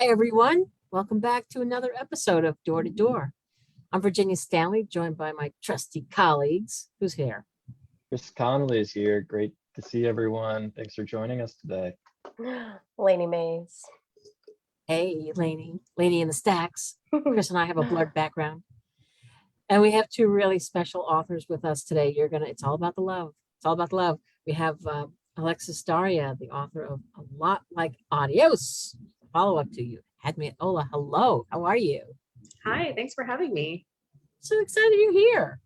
Hi, everyone. Welcome back to another episode of Door to Door. I'm Virginia Stanley, joined by my trusty colleagues. Who's here? Chris Connolly is here. Great to see everyone. Thanks for joining us today. Lainey Mays. Hey, Lainey in the stacks. Chris and I have a blurred background. And we have two really special authors with us today. It's all about the love. It's all about the love. We have Alexis Daria, the author of A Lot Like Adios. Follow up to you. Had me at HOLA. Hello, how are you? Hi, thanks for having me. So excited you're here.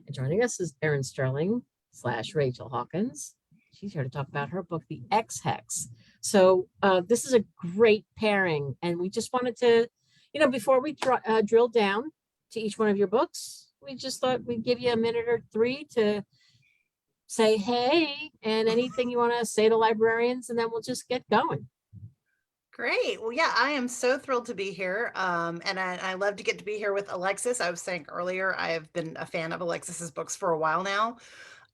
And joining us is Erin Sterling / Rachel Hawkins. She's here to talk about her book, The X HEX. So this is a great pairing. And we just wanted to, before we drill down to each one of your books, we just thought we'd give you a minute or three to say hey and anything you want to say to librarians, and then we'll just get going. Great. Well, yeah, I am so thrilled to be here. And I love to get to be here with Alexis. I was saying earlier, I have been a fan of Alexis's books for a while now.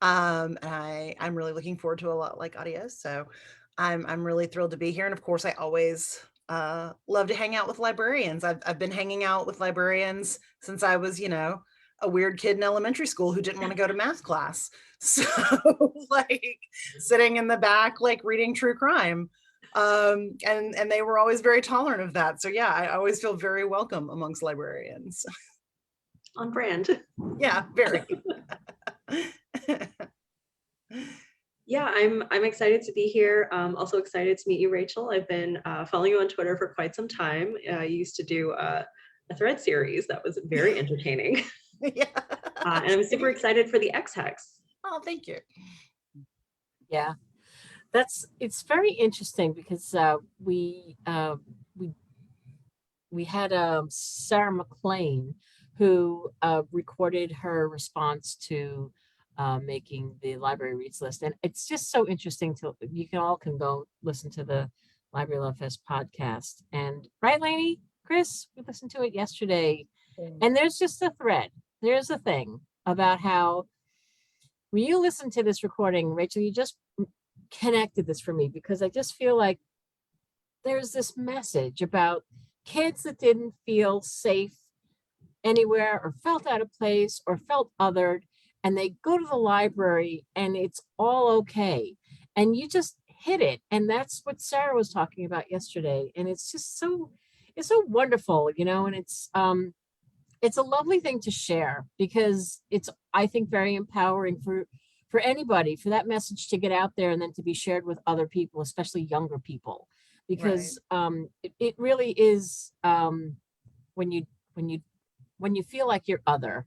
And I'm really looking forward to A Lot Like Adios. So I'm really thrilled to be here. And of course, I always love to hang out with librarians. I've been hanging out with librarians since I was, a weird kid in elementary school who didn't want to go to math class. So like sitting in the back, like reading true crime. And they were always very tolerant of that. So yeah, I always feel very welcome amongst librarians. On brand. Yeah, very. Yeah, I'm excited to be here. Also excited to meet you, Rachel. I've been following you on Twitter for quite some time. You used to do a thread series that was very entertaining. Yeah. And I'm super excited for the X-Hex. Oh, thank you. Yeah. It's very interesting because we had Sarah McLean who recorded her response to making the library reads list, and it's just so interesting you can go listen to the Library Love Fest podcast, and right, Lainey, Chris, we listened to it yesterday, and there's just a thread. There's a thing about how when you listen to this recording, Rachel, you just connected this for me because I just feel like there's this message about kids that didn't feel safe anywhere or felt out of place or felt othered, and they go to the library and it's all okay. And you just hit it. And that's what Sarah was talking about yesterday. And it's just it's so wonderful, and it's a lovely thing to share because it's, I think, very empowering for anybody, for that message to get out there and then to be shared with other people, especially younger people, because it really is when you feel like you're other,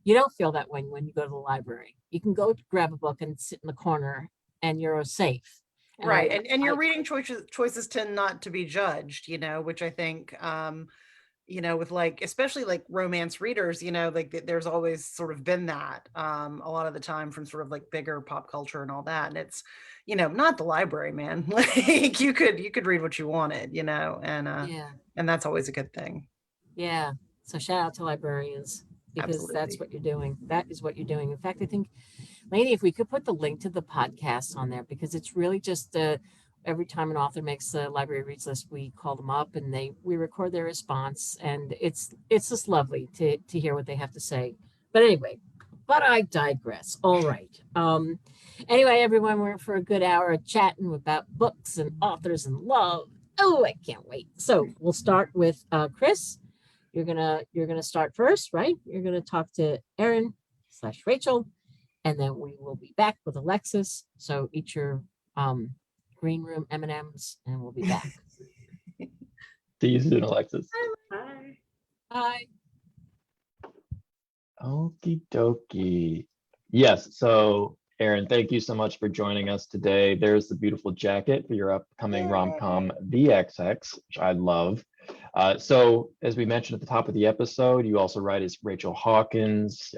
you don't feel that way when you go to the library. You can go grab a book and sit in the corner and you're safe. Right. And your reading choices tend not to be judged, which I think with especially like romance readers, like there's always sort of been that a lot of the time from sort of like bigger pop culture and all that. And it's, not the library, man. Like you could read what you wanted, and that's always a good thing. Yeah. So shout out to librarians because Absolutely. that's what you're doing. That is what you're doing. In fact, I think, Lainey, if we could put the link to the podcast on there, because it's really just every time an author makes a library reads list, we call them up and we record their response, and it's just lovely to hear what they have to say. But anyway, I digress. All right. Anyway, everyone, we're in for a good hour of chatting about books and authors and love. Oh, I can't wait. So we'll start with Chris. You're gonna start first, right? You're gonna talk to Erin / Rachel, and then we will be back with Alexis. So eat your green room M&Ms, and we'll be back. See you soon, Alexis. Hi. Bye. Okie dokie. Yes, so Erin, thank you so much for joining us today. There's the beautiful jacket for your upcoming rom-com, The X-Hex, which I love. So as we mentioned at the top of the episode, you also write as Rachel Hawkins.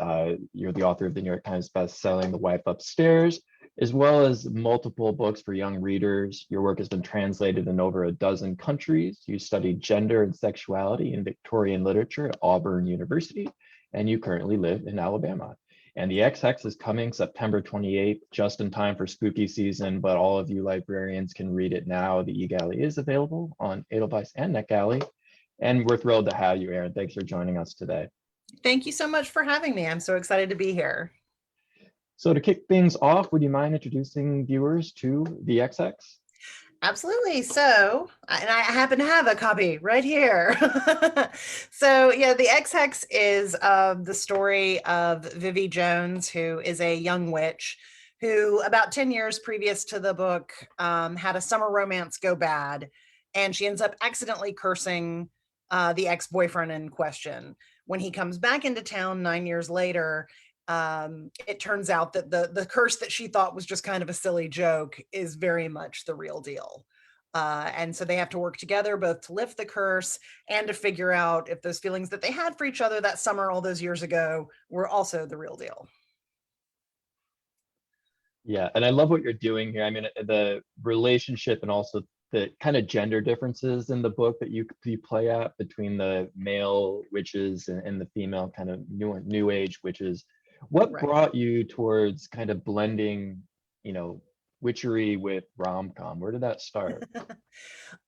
You're the author of the New York Times bestselling The Wife Upstairs, as well as multiple books for young readers. Your work has been translated in over a dozen countries. You studied gender and sexuality in Victorian literature at Auburn University, and you currently live in Alabama. And the X-Hex is coming September 28th, just in time for spooky season, but all of you librarians can read it now. The eGalley is available on Edelweiss and NetGalley. And we're thrilled to have you, Erin. Thanks for joining us today. Thank you so much for having me. I'm so excited to be here. So to kick things off, would you mind introducing viewers to the X-Hex? Absolutely. So, and I happen to have a copy right here. So yeah, the X-Hex is the story of Vivi Jones, who is a young witch who about 10 years previous to the book had a summer romance go bad. And she ends up accidentally cursing the ex-boyfriend in question. When he comes back into town 9 years later, it turns out that the curse that she thought was just kind of a silly joke is very much the real deal. And so they have to work together both to lift the curse and to figure out if those feelings that they had for each other that summer all those years ago were also the real deal. Yeah, and I love what you're doing here. I mean, the relationship and also the kind of gender differences in the book that you play at between the male witches and the female kind of new age witches. What Right. brought you towards kind of blending, witchery with rom-com? Where did that start?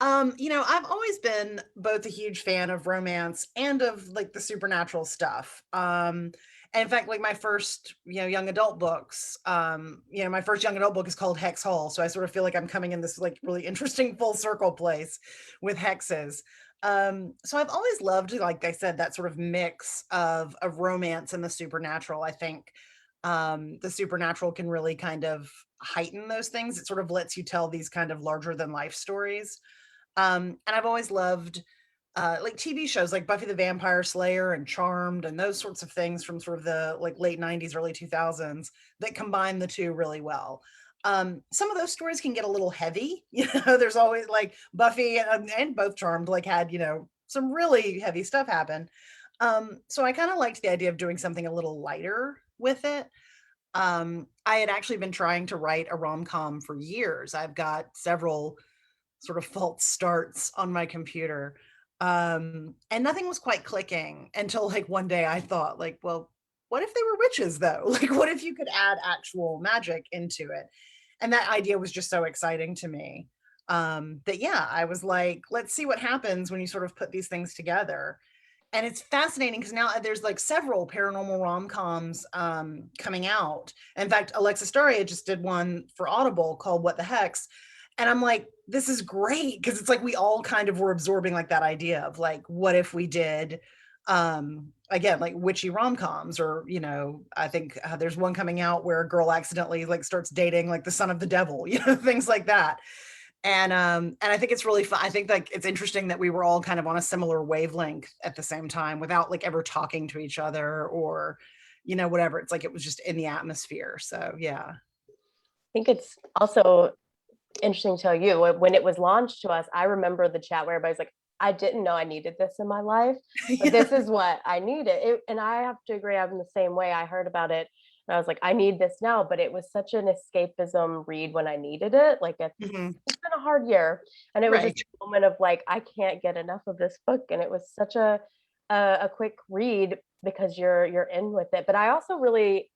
I've always been both a huge fan of romance and of like the supernatural stuff. And in fact, like my first, young adult books, my first young adult book is called Hex Hole. So I sort of feel like I'm coming in this like really interesting full circle place with hexes. So I've always loved, like I said, that sort of mix of romance and the supernatural. I think the supernatural can really kind of heighten those things. It sort of lets you tell these kind of larger than life stories. And I've always loved like TV shows like Buffy the Vampire Slayer and Charmed and those sorts of things from sort of the like late 90s, early 2000s that combine the two really well. Some of those stories can get a little heavy. There's always like Buffy and both Charmed like had, some really heavy stuff happen. So I kind of liked the idea of doing something a little lighter with it. I had actually been trying to write a rom-com for years. I've got several sort of false starts on my computer. And nothing was quite clicking until like one day I thought like, well, what if they were witches though? Like, what if you could add actual magic into it? And that idea was just so exciting to me. That yeah, I was like, let's see what happens when you sort of put these things together. And it's fascinating because now there's like several paranormal rom-coms coming out. In fact, Alexis Daria just did one for Audible called What the Hex. And I'm like, this is great because it's like we all kind of were absorbing like that idea of like, what if we did again, like witchy rom-coms, or I think there's one coming out where a girl accidentally like starts dating like the son of the devil, things like that. And I think it's really fun. I think like it's interesting that we were all kind of on a similar wavelength at the same time without like ever talking to each other or whatever. It's like it was just in the atmosphere. So yeah. I think it's also interesting to tell you when it was launched to us, I remember the chat where everybody's like, I didn't know I needed this in my life, but this is what I needed. And I have to agree, I'm the same way. I heard about it and I was like, I need this now, but it was such an escapism read when I needed it. Like it's been a hard year. And it was just a moment of like, I can't get enough of this book. And it was such a quick read because you're in with it. But I also really,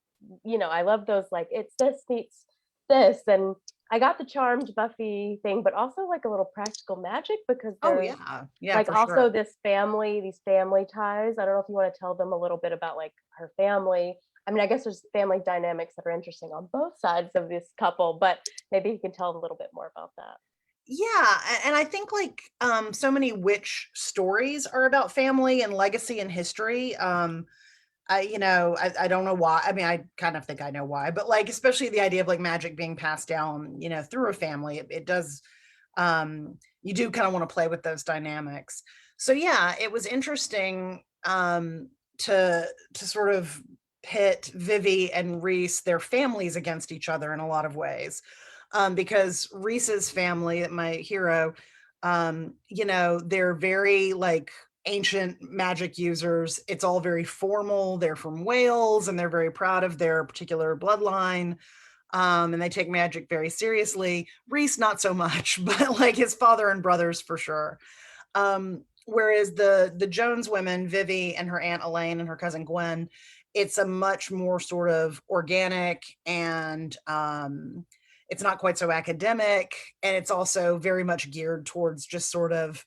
I love those, like, it's this meets this. And I got the Charmed Buffy thing, but also like a little practical magic because there's like also these family ties. I don't know if you want to tell them a little bit about like her family. I mean, I guess there's family dynamics that are interesting on both sides of this couple, but maybe you can tell them a little bit more about that. Yeah, and I think like so many witch stories are about family and legacy and history. I don't know why. I mean, I kind of think I know why, but like especially the idea of like magic being passed down, through a family, it does you do kind of want to play with those dynamics. So yeah, it was interesting to sort of pit Vivi and Reese, their families, against each other in a lot of ways. Because Reese's family, my hero, they're very like ancient magic users. It's all very formal. They're from Wales and they're very proud of their particular bloodline. And they take magic very seriously. Reese, not so much, but like his father and brothers for sure. Whereas the Jones women, Vivi and her aunt Elaine and her cousin Gwen, it's a much more sort of organic, and it's not quite so academic, and it's also very much geared towards just sort of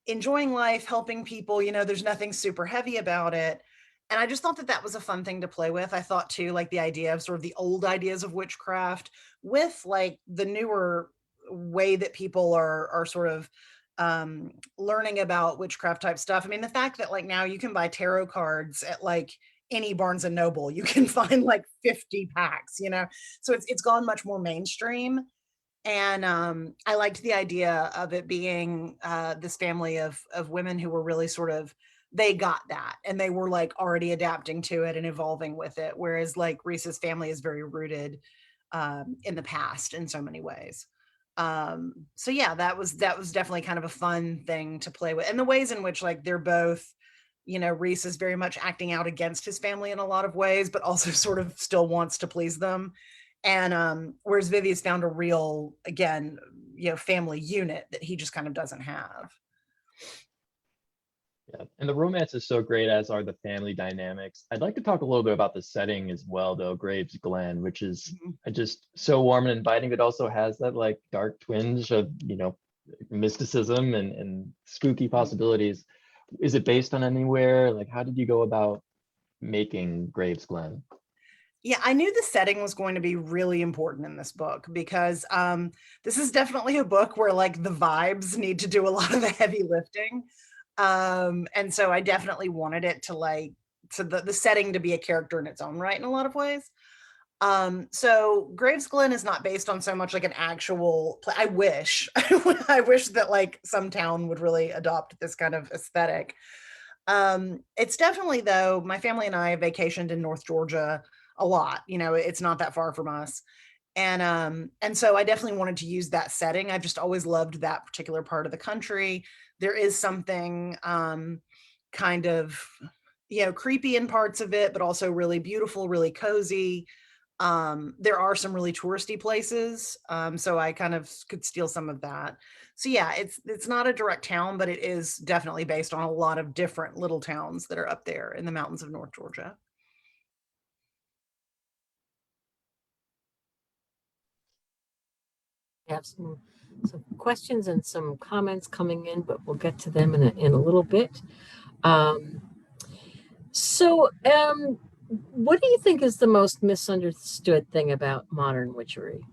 enjoying life, helping people. There's nothing super heavy about it. And I just thought that that was a fun thing to play with. I thought too, like the idea of sort of the old ideas of witchcraft with like the newer way that people are sort of learning about witchcraft type stuff. I mean, the fact that like now you can buy tarot cards at like any Barnes and Noble, you can find like 50 packs, so it's gone much more mainstream. And I liked the idea of it being this family of women who were really sort of, they got that and they were like already adapting to it and evolving with it. Whereas like Reese's family is very rooted in the past in so many ways. So yeah, that was definitely kind of a fun thing to play with. And the ways in which like they're both, Reese is very much acting out against his family in a lot of ways, but also sort of still wants to please them. And whereas Vivi's found a real, again, family unit that he just kind of doesn't have. Yeah, and the romance is so great, as are the family dynamics. I'd like to talk a little bit about the setting as well, though. Graves Glen, which is just so warm and inviting, but also has that like dark twinge of mysticism and spooky possibilities. Is it based on anywhere? Like, how did you go about making Graves Glen? Yeah, I knew the setting was going to be really important in this book because this is definitely a book where like the vibes need to do a lot of the heavy lifting. And so I definitely wanted it to like, to the setting to be a character in its own right in a lot of ways. So Graves Glen is not based on so much like an actual play. I wish, I wish that like some town would really adopt this kind of aesthetic. It's definitely, though, my family and I vacationed in North Georgia a lot. It's not that far from us. And so I definitely wanted to use that setting. I've just always loved that particular part of the country. There is something kind of, creepy in parts of it, but also really beautiful, really cozy. There are some really touristy places. So I kind of could steal some of that. So yeah, it's not a direct town, but it is definitely based on a lot of different little towns that are up there in the mountains of North Georgia. We have some questions and some comments coming in, but we'll get to them in a little bit. What do you think is the most misunderstood thing about modern witchery?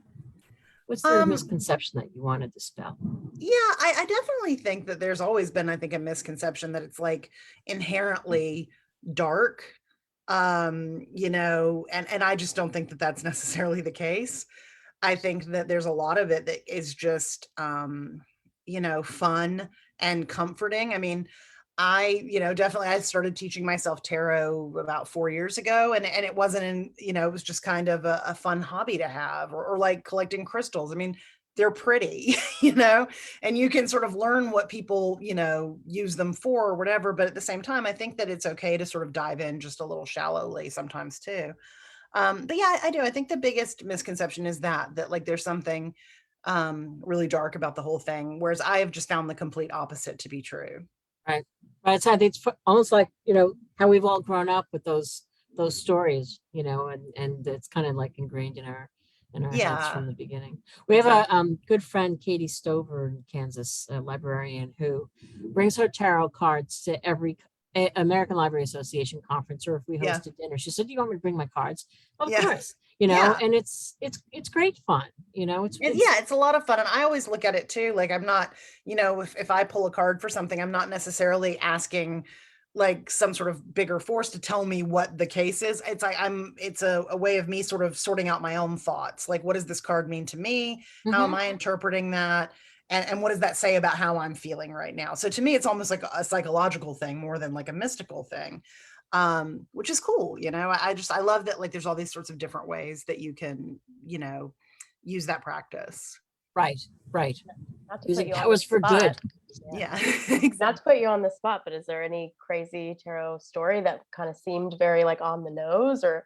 What's the misconception that you want to dispel? Yeah, I definitely think that there's always been, I think, a misconception that it's like inherently dark, and I just don't think that that's necessarily the case. I think that there's a lot of it that is just, fun and comforting. I mean, definitely I started teaching myself tarot about 4 years ago, and it wasn't it was just kind of a fun hobby to have, or like collecting crystals. I mean, they're pretty, and you can sort of learn what people, use them for or whatever. But at the same time, I think that it's okay to sort of dive in just a little shallowly sometimes too. But yeah, I do. I think the biggest misconception is that like there's something really dark about the whole thing, whereas I have just found the complete opposite to be true. Right. Right. So I think it's almost like, how we've all grown up with those stories, and it's kind of like ingrained in our heads from the beginning. We have a good friend, Katie Stover in Kansas, a librarian, who brings her tarot cards to every American Library Association conference, or if we host a dinner. She said, "Do you want me to bring my cards?" Of course, and it's great fun. It's a lot of fun. And I always look at it too. Like I'm not, if I pull a card for something, I'm not necessarily asking like some sort of bigger force to tell me what the case is. It's like it's a way of me sort of sorting out my own thoughts. Like, what does this card mean to me? How am I interpreting that? And what does that say about how I'm feeling right now? So to me, it's almost like a psychological thing more than like a mystical thing, which is cool. I love that like there's all these sorts of different ways that you can, use that practice. Right. Using powers for good. Yeah. Exactly. Not to put you on the spot, but is there any crazy tarot story that kind of seemed very like on the nose or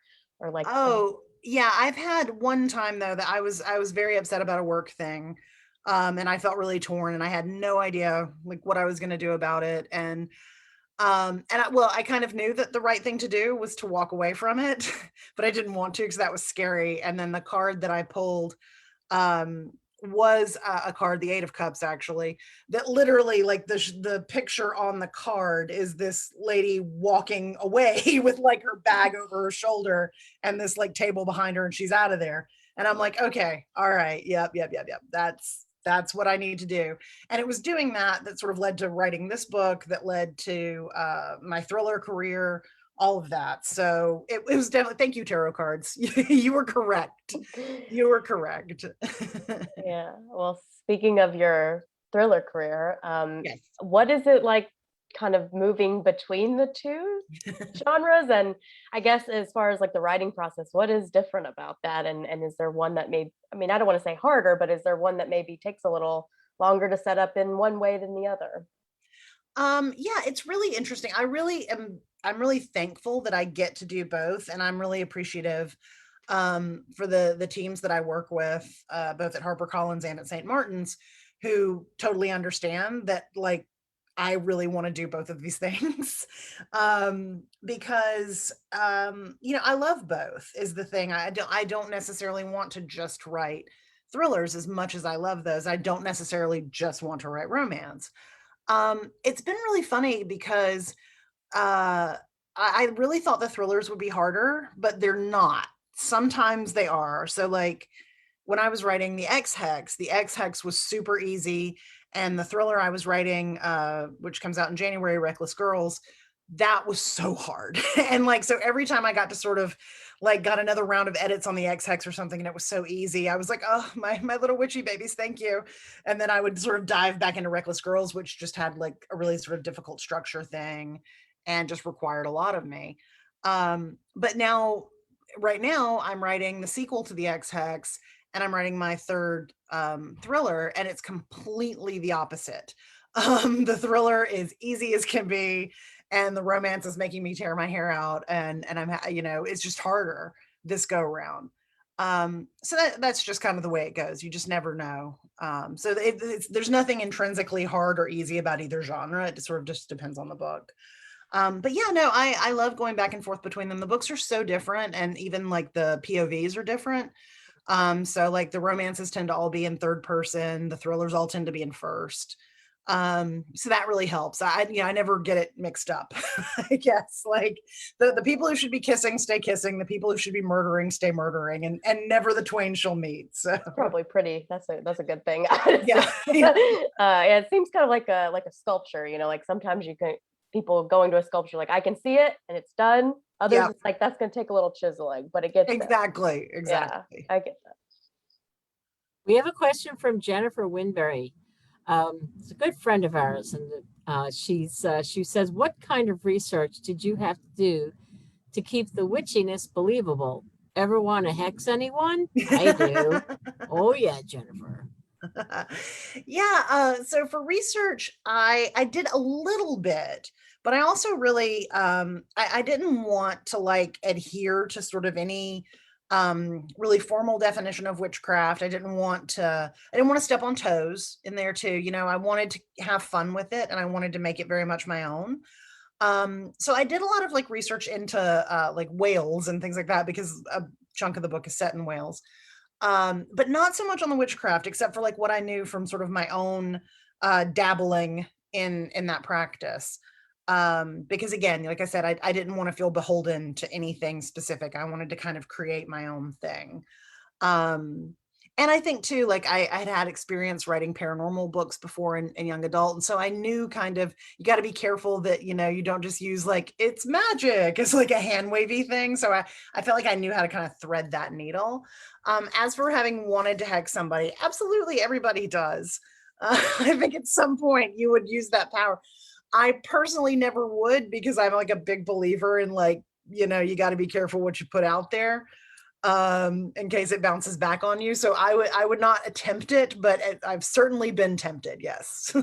like? Oh yeah, I've had one time though that I was very upset about a work thing. And I felt really torn and I had no idea like what I was going to do about it. And I kind of knew that the right thing to do was to walk away from it, but I didn't want to because that was scary. And then the card that I pulled was a card, the Eight of Cups, actually, that literally, like, the picture on the card is this lady walking away with like her bag over her shoulder and this like table behind her, and she's out of there. And I'm like, okay, all right, yep. That's what I need to do. And it was doing that sort of led to writing this book, that led to my thriller career, all of that. So it was definitely, thank you, tarot cards. You were correct. You were correct. Yeah. Well, speaking of your thriller career, Yes. what is it like kind of moving between the two genres? And I guess as far as like the writing process, what is different about that? And is there one that I mean, I don't want to say harder, but is there one that maybe takes a little longer to set up in one way than the other? Yeah, it's really interesting. I'm really thankful that I get to do both, and I'm really appreciative for the teams that I work with, both at HarperCollins and at St. Martin's, who totally understand that, like, I really want to do both of these things. Because I love both is the thing. I don't necessarily want to just write thrillers as much as I love those. I don't necessarily just want to write romance. It's been really funny because I really thought the thrillers would be harder, but they're not. Sometimes they are. So, like, when I was writing the X-Hex, the X-Hex was super easy. And the thriller I was writing, which comes out in January, Reckless Girls, that was so hard. And like, so every time I got to sort of like got another round of edits on the X-Hex or something, and it was so easy, I was like, oh, my little witchy babies, thank you. And then I would sort of dive back into Reckless Girls, which just had like a really sort of difficult structure thing and just required a lot of me. But now, right now, I'm writing the sequel to the X-Hex, and I'm writing my third thriller, and it's completely the opposite. The thriller is easy as can be, and the romance is making me tear my hair out, and I'm it's just harder this go around. So that's just kind of the way it goes. You just never know. So there's nothing intrinsically hard or easy about either genre. It sort of just depends on the book. But yeah, no, I love going back and forth between them. The books are so different, and even like the POVs are different. So like the romances tend to all be in third person, the thrillers all tend to be in first. So that really helps. I never get it mixed up. I guess like the people who should be kissing stay kissing, the people who should be murdering stay murdering, and never the twain shall meet. So Probably pretty. That's a good thing. yeah. Yeah, it seems kind of like a sculpture. Like sometimes people going to a sculpture, like I can see it and it's done. Others, Yeah. it's like that's gonna take a little chiseling, but it gets there. Exactly. Yeah, I get that. We have a question from Jennifer Winberry. It's a good friend of ours, and she says, "What kind of research did you have to do to keep the witchiness believable? Ever want to hex anyone?" I do. Oh yeah, Jennifer. Yeah. So for research, I did a little bit, but I also really I didn't want to like adhere to sort of any really formal definition of witchcraft. I didn't want to step on toes in there too. I wanted to have fun with it, and I wanted to make it very much my own. So I did a lot of like research into like Wales and things like that, because a chunk of the book is set in Wales. But not so much on the witchcraft, except for like what I knew from sort of my own dabbling in that practice. Because again, like I said, I didn't want to feel beholden to anything specific. I wanted to kind of create my own thing. And I think too, like I'd had experience writing paranormal books before in young adult. And so I knew kind of, you got to be careful that, you don't just use like, it's magic. It's like a hand wavy thing. So I felt like I knew how to kind of thread that needle. As for having wanted to hex somebody, absolutely everybody does. I think at some point you would use that power. I personally never would, because I'm like a big believer in like, you got to be careful what you put out there in case it bounces back on you. So I would not attempt it, but I've certainly been tempted. Yes.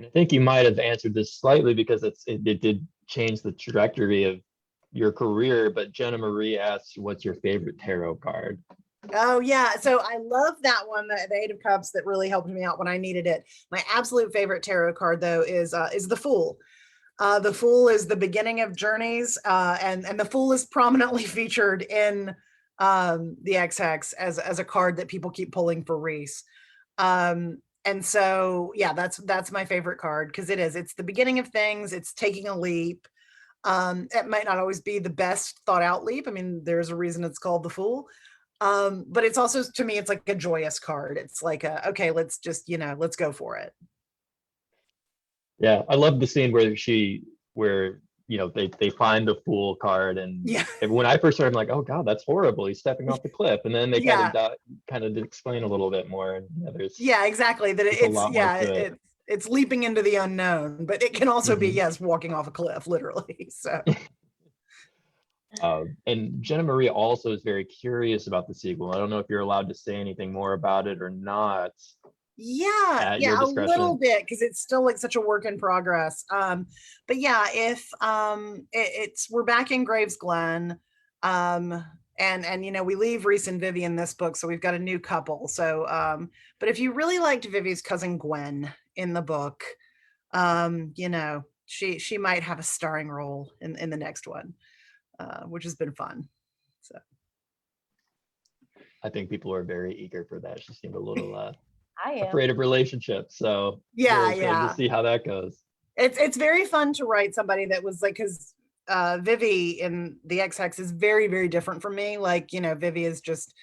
I think you might have answered this slightly, because it did change the trajectory of your career. But Jenna Marie asks, what's your favorite tarot card? Oh yeah, so I love that one, the Eight of Cups, that really helped me out when I needed it. My absolute favorite tarot card though is the Fool. The Fool is the beginning of journeys, and the Fool is prominently featured in the X-Hex as a card that people keep pulling for Reese. And so yeah, that's my favorite card, because it's the beginning of things. It's taking a leap. It might not always be the best thought out leap. I mean, there's a reason it's called the Fool. But it's also, to me, it's like a joyous card. It's like okay, let's just, let's go for it. Yeah, I love the scene where they find the Fool card, and Yeah. when I first started, I'm like, oh God, that's horrible. He's stepping off the cliff, and then they Yeah. kind of explain a little bit more, and Exactly, that there's a lot more to it. it's leaping into the unknown, but it can also be, Mhm. yes, walking off a cliff, literally. So And Jenna Marie also is very curious about the sequel. I don't know if you're allowed to say anything more about it or not. At your a little discretion. bit, because it's still like such a work in progress. But yeah, if we're back in Graves Glen, and we leave Reese and Vivi in this book, so we've got a new couple. So but if you really liked Vivi's cousin Gwen in the book, she might have a starring role in the next one, which has been fun. So I think people are very eager for that. She seemed a little I am. afraid of relationships, so Yeah, really excited yeah. to see how that goes. It's very fun to write somebody that was like, because Vivi in the X-Hex is very, very different from me. Like, Vivi is just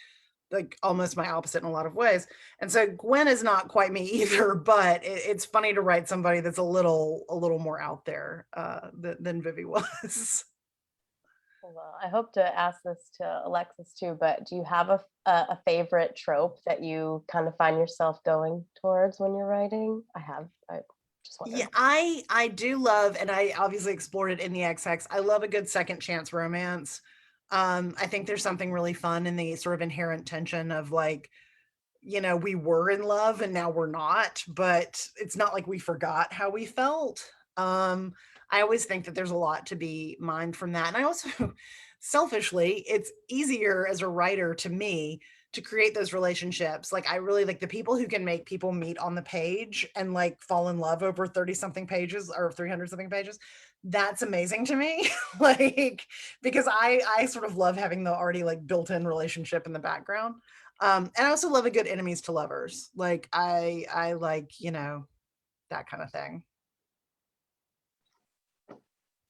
like almost my opposite in a lot of ways. And so Gwen is not quite me either, but it's funny to write somebody that's a little more out there than Vivi was. Well, I hope to ask this to Alexis too, but do you have a favorite trope that you kind of find yourself going towards when you're writing? I just wondered. Yeah, I do love, and I obviously explored it in the X-Hex. I love a good second chance romance. I think there's something really fun in the sort of inherent tension of like, we were in love and now we're not, but it's not like we forgot how we felt. I always think that there's a lot to be mined from that. And I also, selfishly, it's easier as a writer to me to create those relationships. Like, I really like the people who can make people meet on the page and like fall in love over 30 something pages or 300 something pages. That's amazing to me. Like, because I sort of love having the already like built-in relationship in the background. And I also love a good enemies to lovers. Like I like, that kind of thing.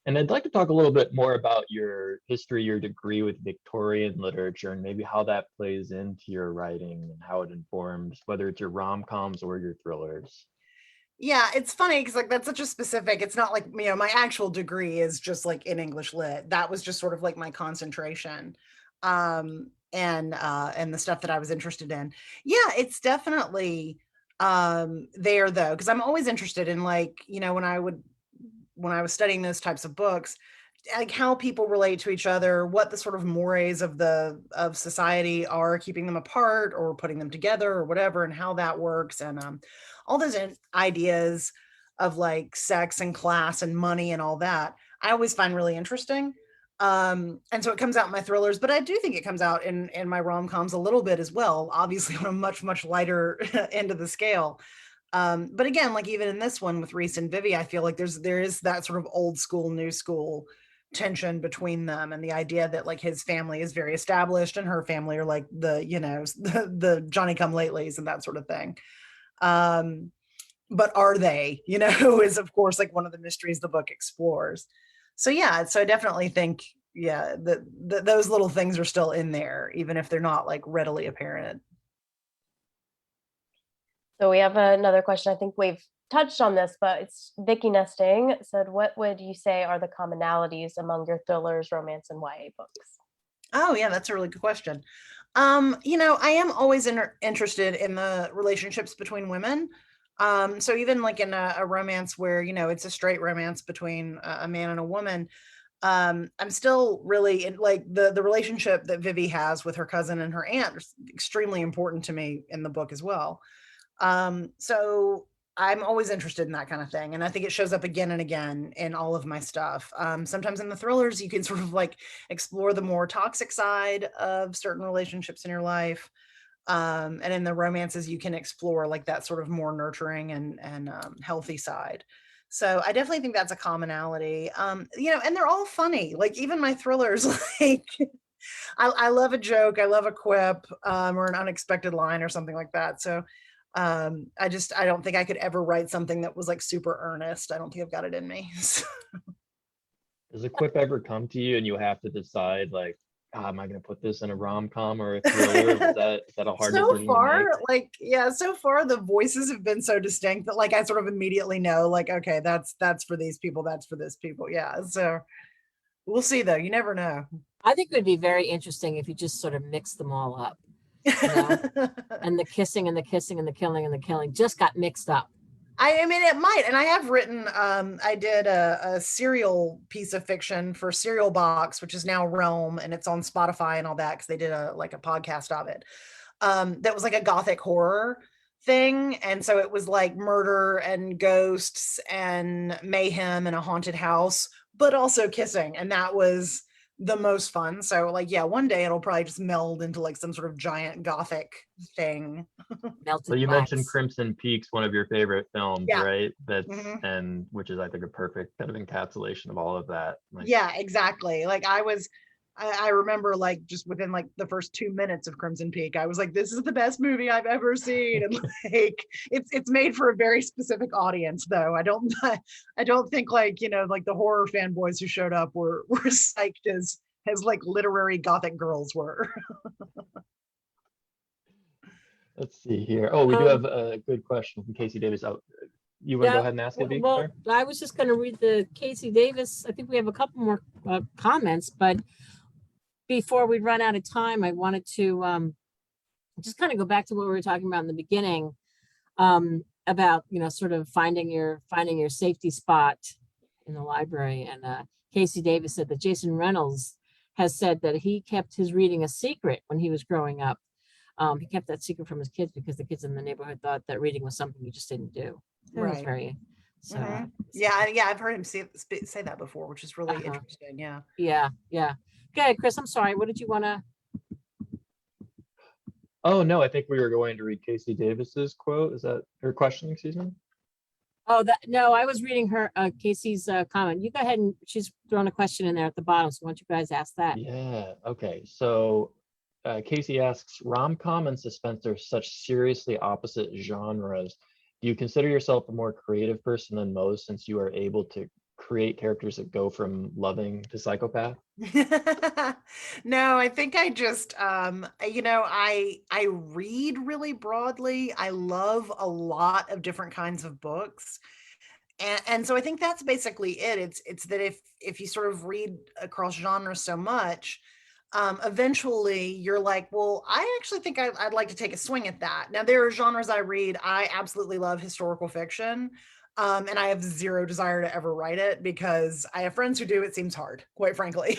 And I'd like to talk a little bit more about your history, your degree with Victorian literature, and maybe how that plays into your writing and how it informs whether it's your rom-coms or your thrillers. Yeah, it's funny because like that's such a specific, it's not like, my actual degree is just like in English lit. That was just sort of like my concentration. And the stuff that I was interested in. Yeah, it's definitely there though, because I'm always interested in like, when I was studying those types of books, like how people relate to each other, what the sort of mores of society are keeping them apart or putting them together or whatever, and how that works, and all those ideas of like sex and class and money and all that, I always find really interesting. And so it comes out in my thrillers, but I do think it comes out in my rom-coms a little bit as well, obviously on a much lighter end of the scale. But again, like even in this one with Reese and Vivi, I feel like there is that sort of old school, new school tension between them, and the idea that like his family is very established and her family are like the the Johnny come latelys and that sort of thing. But are they, is of course like one of the mysteries the book explores. So yeah, so I definitely think that those little things are still in there, even if they're not like readily apparent. So we have another question. I think we've touched on this, but it's Vicky Nesting said, what would you say are the commonalities among your thrillers, romance, and YA books? Oh yeah, that's a really good question. I am always interested in the relationships between women. So even like in a romance where, it's a straight romance between a man and a woman, I'm still really in like the relationship that Vivi has with her cousin and her aunt is extremely important to me in the book as well. So I'm always interested in that kind of thing. And I think it shows up again and again in all of my stuff. Sometimes in the thrillers, you can sort of like explore the more toxic side of certain relationships in your life. And in the romances, you can explore like that sort of more nurturing and healthy side. So I definitely think that's a commonality. You know, and they're all funny. Like even my thrillers, like I love a joke, I love a quip, or an unexpected line or something like that. So I don't think I could ever write something that was like super earnest. I don't think I've got it in me. Does a quip ever come to you and you have to decide like, am I going to put this in a rom-com or a thriller? Is that a hard So decision to far, make? like, yeah, so far the voices have been so distinct that like I sort of immediately know, like, okay, that's for these people, that's for this people. Yeah. So we'll see though. You never know. I think it would be very interesting if you just sort of mix them all up, and the kissing and the kissing and the killing and the killing just got mixed up. I mean, it might. And I have written, I did a serial piece of fiction for Serial Box, which is now Realm, and it's on Spotify and all that, because they did a podcast of it. That was like a gothic horror thing. And so it was like murder and ghosts and mayhem in a haunted house, but also kissing. And that was the most fun. So like, yeah, one day it'll probably just meld into like some sort of giant gothic thing. Melted So you mentioned wax. Crimson Peak's one of your favorite films, Yeah. right? That's Mhm. and which is I think a perfect kind of encapsulation of all of that. Like, Yeah, exactly. Like I remember like just within like the first 2 minutes of Crimson Peak, I was like, this is the best movie I've ever seen. And like it's made for a very specific audience though. I don't think like, you know, like the horror fanboys who showed up were psyched as like literary gothic girls were. let's see here. Oh, we do have a good question from Casey Davis. Oh, you want to go ahead and ask it, V? Well, Sorry. I was just going to read the Casey Davis. I think we have a couple more comments, but before we run out of time, I wanted to just kind of go back to what we were talking about in the beginning, about, you know, sort of finding your safety spot in the library. And Casey Davis said that Jason Reynolds has said that he kept his reading a secret when he was growing up. He kept that secret from his kids because the kids in the neighborhood thought that reading was something you just didn't do. That was Right. very so. Mhm. Yeah, I've heard him say that before, which is really interesting. Yeah. Yeah. Okay, Chris, I'm sorry. What did you want to? Oh no, I think we were going to read Casey Davis's quote. Is that her question? Excuse me. Oh, no, I was reading her Casey's comment. You go ahead, and she's thrown a question in there at the bottom. So why don't you guys ask that? Yeah. Okay. So Casey asks, rom-com and suspense are such seriously opposite genres. Do you consider yourself a more creative person than most, since you are able to create characters that go from loving to psychopath? No, I think I just you know, I read really broadly. I love a lot of different kinds of books. And so I think that's basically it. It's that if you sort of read across genres so much, eventually you're like, well, I actually think I'd like to take a swing at that. Now there are genres I read. I absolutely love historical fiction. And I have zero desire to ever write it because I have friends who do. It seems hard, quite frankly.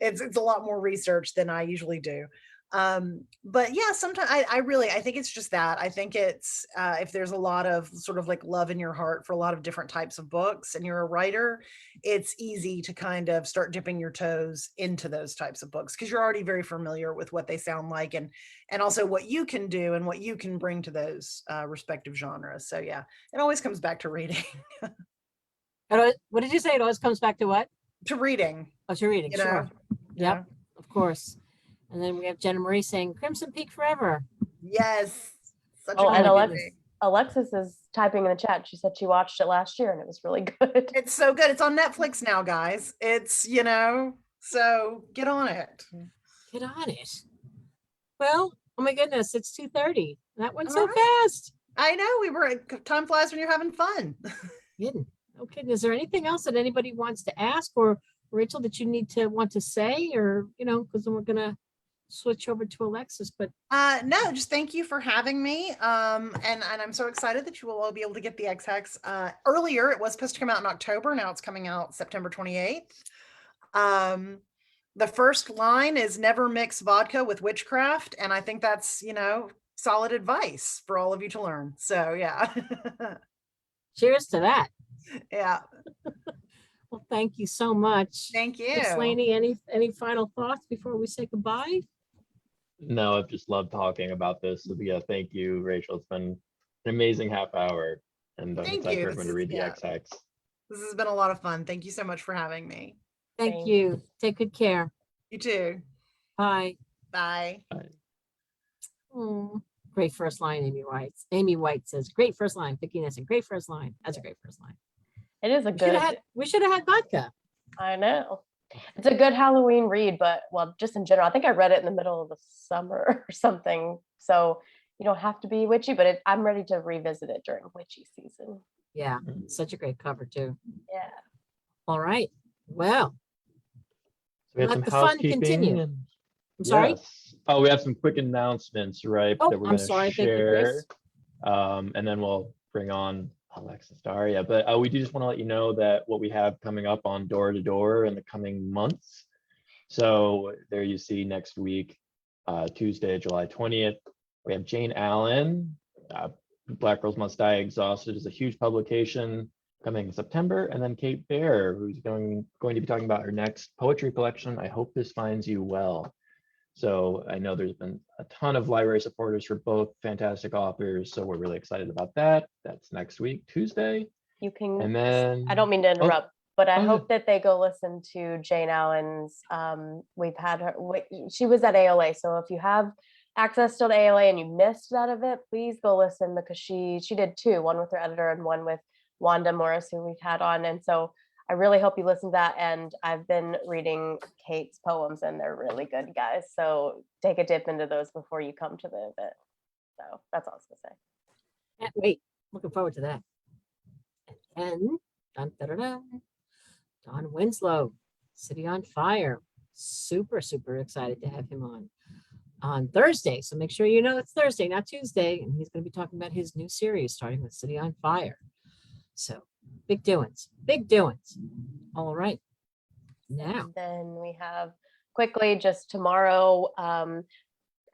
It's a lot more research than I usually do. But yeah, sometimes I think it's just that. I think it's if there's a lot of sort of like love in your heart for a lot of different types of books and you're a writer, it's easy to kind of start dipping your toes into those types of books because you're already very familiar with what they sound like and also what you can do and what you can bring to those respective genres. So yeah, it always comes back to reading. What did you say? It always comes back to what? To reading. Oh, to reading. You Sure. know? Yep. Of course. And then we have Jenna Marie saying Crimson Peak forever. Yes. Such Oh, a and good movie. Alexis is typing in the chat. She said she watched it last year and it was really good. It's so good. It's on Netflix now, guys. It's, you know, so get on it. Get on it. Well, oh my goodness, it's 2:30. That went so All right. fast. I know, time flies when you're having fun. Kidding. No kidding. Is there anything else that anybody wants to ask, or Rachel, that you want to say, or, you know, because then we're gonna switch over to Alexis, but No, just thank you for having me. And I'm so excited that you will all be able to get the X-Hex. Earlier, it was supposed to come out in October. Now it's coming out September 28th. The first line is never mix vodka with witchcraft. And I think that's, you know, solid advice for all of you to learn. So yeah. Cheers to that. Yeah. Well, thank you so much. Thank you. Miss Laney, any final thoughts before we say goodbye? No, I've just loved talking about this. So yeah, thank you, Rachel. It's been an amazing half hour, and I'm Thank excited you. for everyone to read the Yeah. X-Hex. This has been a lot of fun. Thank you so much for having me. Thank Thanks. you. Take good care. You too. Bye. Bye. Oh, great first line, Amy White. Amy White says, great first line. Vicki Nissen, great first line. That's a great first line. It is a good. We should have had vodka. I know. It's a good Halloween read, but well, just in general, I think I read it in the middle of the summer or something. So you don't have to be witchy, but I'm ready to revisit it during witchy season. Yeah, such a great cover too. Yeah. All right. Well, So we have let some the fun housekeeping. continue. And I'm sorry. yes. Oh, we have some quick announcements, right? Oh, that we're I'm going sorry. to Thank you, share. Chris. And then we'll bring on Alexis Daria. But we do just want to let you know that what we have coming up on Door to Door in the coming months. So there you see next week, Tuesday, July 20th, we have Jane Allen, Black Girls Must Die Exhausted is a huge publication coming in September. And then Kate Baer, who's going to be talking about her next poetry collection, I Hope This Finds You Well. So I know there's been a ton of library supporters for both fantastic authors. So we're really excited about that. That's next week, Tuesday. You can, And then I don't mean to interrupt, but I oh, hope that they go listen to Jane Allen's, we've had her, she was at ALA. So if you have access to the ALA and you missed that event, please go listen, because she did two, one with her editor and one with Wanda Morris, who we've had on. And so I really hope you listen to that. And I've been reading Kate's poems and they're really good, guys. So take a dip into those before you come to the event. So that's all I was gonna say. Can't wait. Looking forward to that. And Don Winslow, City on Fire. Super, super excited to have him on Thursday. So make sure you know it's Thursday, not Tuesday. And he's going to be talking about his new series, starting with City on Fire. So big doings, big doings. All right. Now, And then we have quickly just tomorrow,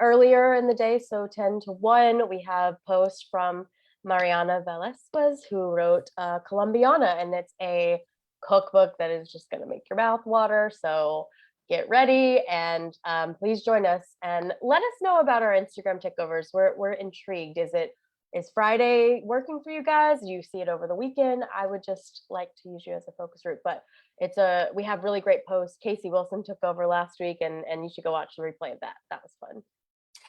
earlier in the day, so 10 to 1, we have post from Mariana Velasquez, who wrote Colombiana, and it's a cookbook that is just going to make your mouth water. So get ready and please join us and let us know about our Instagram takeovers. We're intrigued. Is Friday working for you guys? Do you see it over the weekend? I would just like to use you as a focus group, but we have really great posts. Casey Wilson took over last week, and you should go watch the replay of that. That was fun.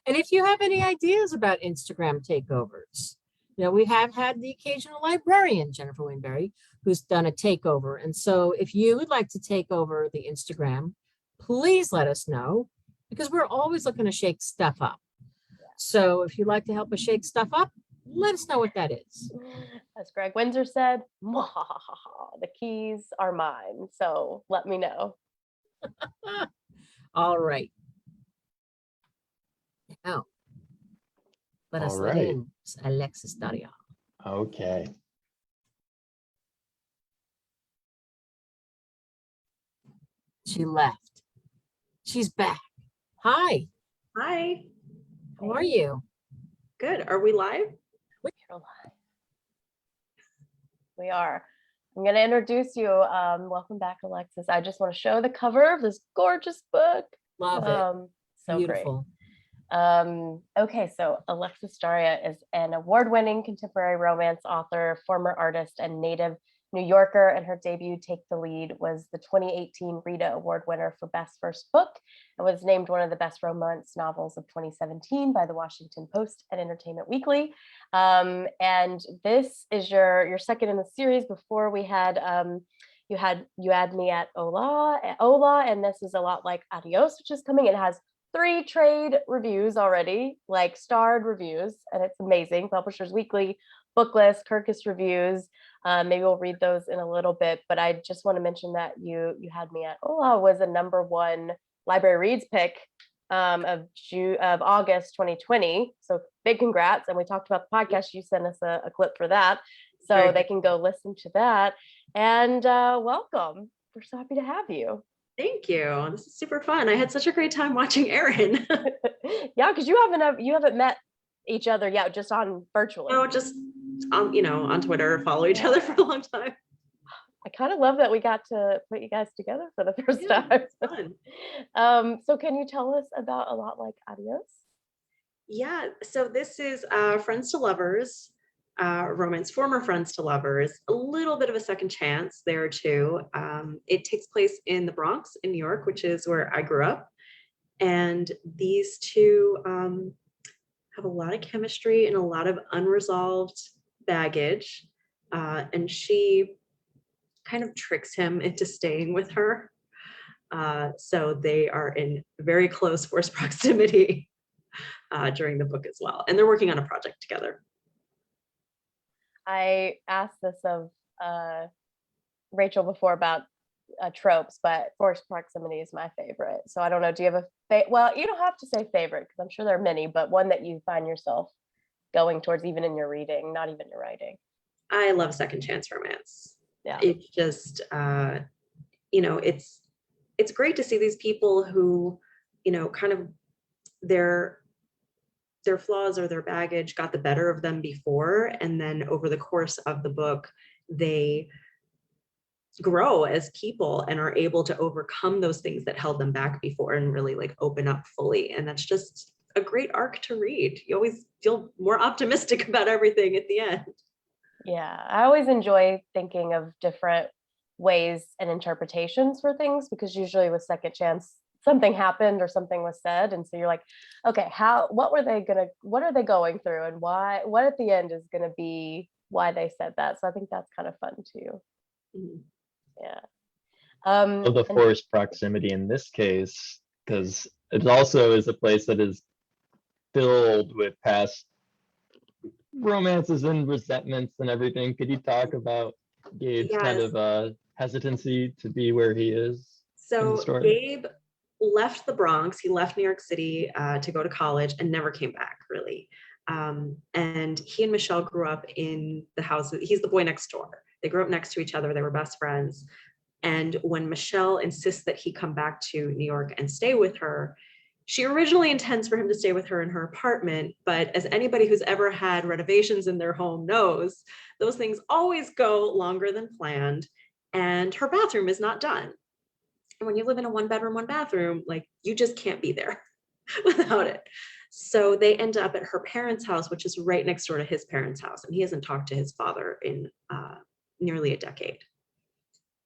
and if you have any ideas about Instagram takeovers, we have had the occasional librarian, Jennifer Winberry, who's done a takeover. And so if you would like to take over the Instagram, please let us know, because we're always looking to shake stuff up. So if you'd like to help us shake stuff up, let us know what that is. As Greg Windsor said, the keys are mine. So let me know. All right. Now, let us let in Alexis Daria. okay. She left. She's back. Hi, Hi, how are you? good. Are we live? We are. I'm going to introduce you. Welcome back, Alexis. I just want to show the cover of this gorgeous book. Love it. So Beautiful. great. Okay, so Alexis Daria is an award-winning contemporary romance author, former artist, and native New Yorker, and her debut, Take the Lead, was the 2018 Rita Award winner for Best First Book and was named one of the best romance novels of 2017 by the Washington Post and Entertainment Weekly. And this is your second in the series. Before we had you had me at HOLA, and this is A Lot Like Adios, which is coming. It has 3 trade reviews already, like starred reviews, and it's amazing. Publishers Weekly, book list, Kirkus reviews. Maybe we'll read those in a little bit, but I just want to mention that you had me at HOLA was a #1 library reads pick of August 2020. So big congrats. And we talked about the podcast. You sent us a clip for that. So they can go listen to that. And welcome. We're so happy to have you. Thank you. This is super fun. I had such a great time watching Erin. Yeah, because you haven't met each other, yeah, just on virtually. No, just on Twitter, follow each other for a long time. I kind of love that we got to put you guys together for the first time. It's fun. So can you tell us about A Lot Like Adios? Yeah, so this is Friends to Lovers, romance, former friends to lovers, a little bit of a second chance there too. It takes place in the Bronx in New York, which is where I grew up. And these two have a lot of chemistry and a lot of unresolved baggage. And she kind of tricks him into staying with her. So they are in very close forced proximity during the book as well. And they're working on a project together. I asked this of Rachel before about tropes, but forced proximity is my favorite. So I don't know, do you have well, you don't have to say favorite because I'm sure there are many, but one that you find yourself going towards even in your reading, not even your writing? I love second chance romance. Yeah. It's just, it's great to see these people who, kind of their flaws or their baggage got the better of them before. And then over the course of the book, they grow as people and are able to overcome those things that held them back before and really like open up fully. And that's just a great arc to read. You always feel more optimistic about everything at the end. Yeah, I always enjoy thinking of different ways and interpretations for things, because usually with second chance, something happened or something was said. And so you're like, okay, what are they going through, and what at the end is going to be why they said that. So I think that's kind of fun too. Mhm. Yeah. Of the forced proximity in this case, because it also is a place that is filled with past romances and resentments and everything. Could you talk about Gabe's kind of hesitancy to be where he is in the So story? Gabe left the Bronx. He left New York City to go to college and never came back, really. And he and Michelle grew up in the house. He's the boy next door. They grew up next to each other. They were best friends. And when Michelle insists that he come back to New York and stay with her, she originally intends for him to stay with her in her apartment. But as anybody who's ever had renovations in their home knows, those things always go longer than planned. And her bathroom is not done. And when you live in a 1-bedroom, 1-bathroom, like you just can't be there without it. So they end up at her parents' house, which is right next door to his parents' house. And he hasn't talked to his father in nearly a decade.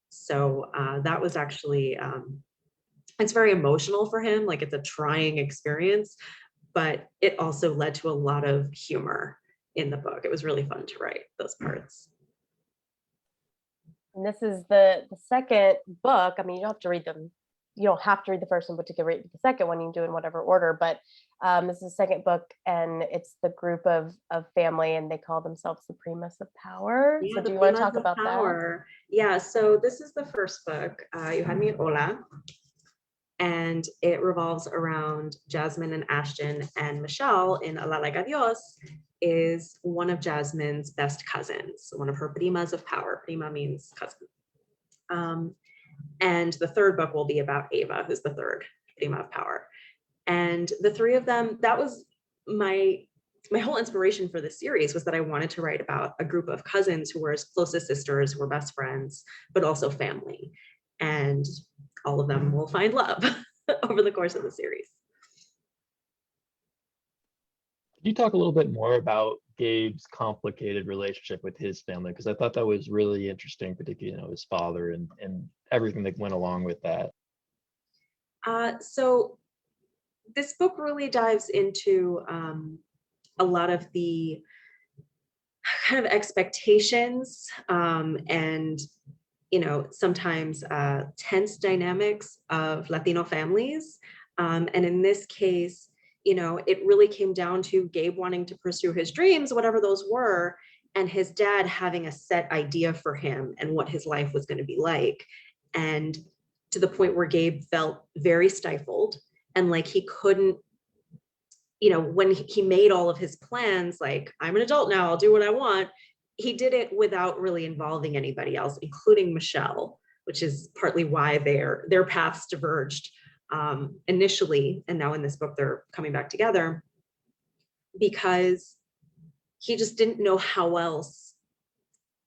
So that was actually, it's very emotional for him. Like it's a trying experience, but it also led to a lot of humor in the book. It was really fun to write those parts. And this is the second book. I mean, you don't have to read them. You don't have to read the first one, but you can read the second one. You can do in whatever order. But this is the second book, and it's the group of family, and they call themselves the Primas of Power. Yeah, so do you want to talk about that? Yeah, so this is the first book. You had me at HOLA, and it revolves around Jasmine and Ashton, and Michelle in A LOT LIKE ADIÓS is one of Jasmine's best cousins, one of her primas of power. Prima means cousin. And the third book will be about Ava, who's the third prima of power. And the three of them, that was my whole inspiration for this series, was that I wanted to write about a group of cousins who were as close as sisters, who were best friends, but also family. And all of them will find love over the course of the series. Could you talk a little bit more about Gabe's complicated relationship with his family? Because I thought that was really interesting, particularly, his father and everything that went along with that. So this book really dives into a lot of the kind of expectations and sometimes tense dynamics of Latino families. And in this case, it really came down to Gabe wanting to pursue his dreams, whatever those were, and his dad having a set idea for him and what his life was going to be like. And to the point where Gabe felt very stifled and like he couldn't, when he made all of his plans, like, I'm an adult now, I'll do what I want. He did it without really involving anybody else, including Michelle, which is partly why their paths diverged initially. And now in this book, they're coming back together. because he just didn't know how else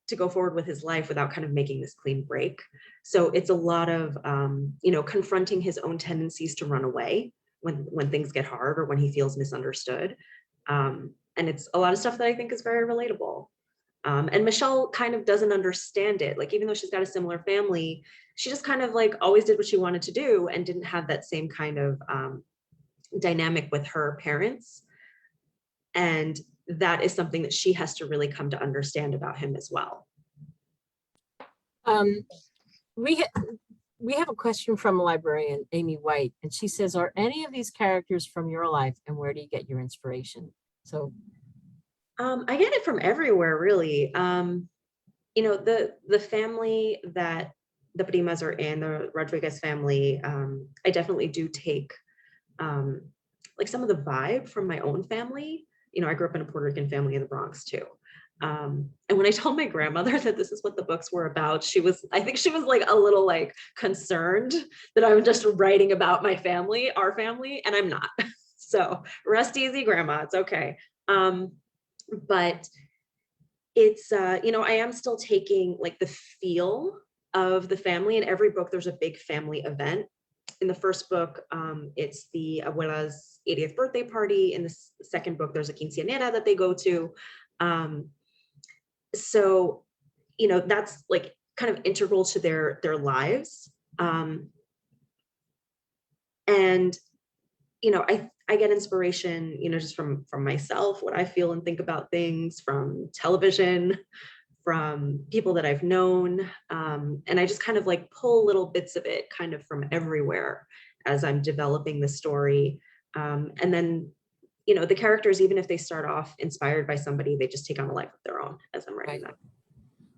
to go forward with his life without kind of making this clean break. So it's a lot of, confronting his own tendencies to run away when things get hard or when he feels misunderstood. And it's a lot of stuff that I think is very relatable. And Michelle kind of doesn't understand it. Like, even though she's got a similar family, she just kind of like always did what she wanted to do and didn't have that same kind of dynamic with her parents. And that is something that she has to really come to understand about him as well. We have a question from a librarian, Amy White, and she says, are any of these characters from your life, and where do you get your inspiration? So I get it from everywhere, really. The family that the Primas are in, the Rodriguez family, I definitely do take like some of the vibe from my own family. I grew up in a Puerto Rican family in the Bronx too. And when I told my grandmother that this is what the books were about, I think she was like a little like concerned that I was just writing about my family, our family, and I'm not. So rest easy, Grandma, it's okay. But it's, I am still taking like the feel of the family. In every book, there's a big family event. In the first book, it's the abuela's 80th birthday party. In the second book, there's a quinceañera that they go to. So, that's like kind of integral to their lives. And, I get inspiration, just from myself, what I feel and think about things, from television, from people that I've known. And I just kind of like pull little bits of it kind of from everywhere as I'm developing the story. And then, the characters, even if they start off inspired by somebody, they just take on a life of their own as I'm writing them.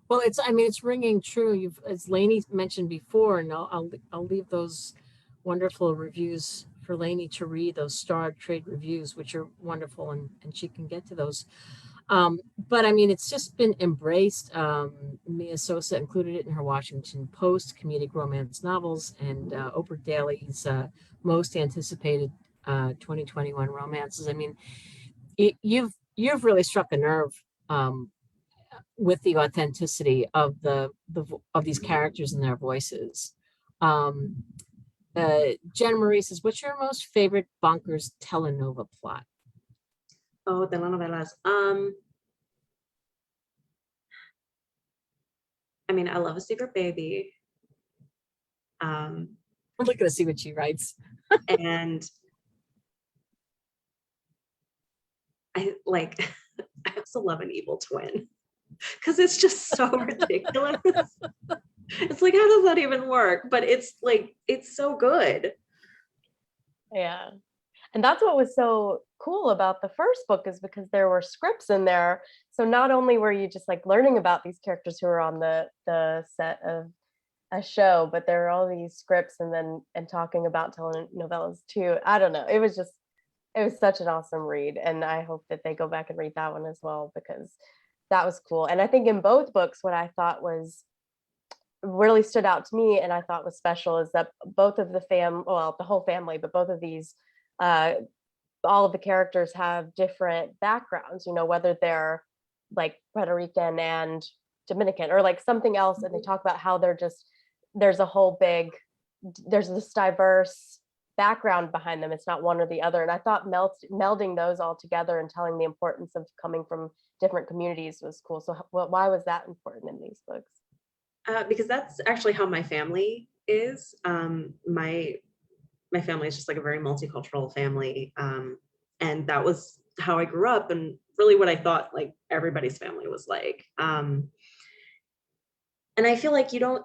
Well, it's ringing true. As Lainey mentioned before, and I'll leave those wonderful reviews for Lainey to read, those starred trade reviews, which are wonderful, and she can get to those. But it's just been embraced. Mia Sosa included it in her Washington Post comedic romance novels, and Oprah Daly's most anticipated 2021 romances. You've really struck a nerve with the authenticity of of these characters and their voices. Jen Marie says, what's your most favorite bonkers telenova plot? Oh, telenovelas. I love A Secret Baby. I'm looking to see what she writes. And I also love An Evil Twin, because it's just so ridiculous. It's like, how does that even work? But it's so good. Yeah. And that's what was so cool about the first book, is because there were scripts in there. So not only were you just like learning about these characters who are on the set of a show, but there are all these scripts and talking about telenovelas too. I don't know. It was such an awesome read. And I hope that they go back and read that one as well, because that was cool. And I think in both books, what I thought was really stood out to me and I thought was special is that both of the the whole family, but both of these, all of the characters have different backgrounds, whether they're like Puerto Rican and Dominican or like something else. And they talk about how there's this diverse background behind them. It's not one or the other. And I thought melding those all together and telling the importance of coming from different communities was cool. So why was that important in these books? Because that's actually how my family is. My family is just like a very multicultural family. And that was how I grew up, and really what I thought like everybody's family was like. And I feel like you don't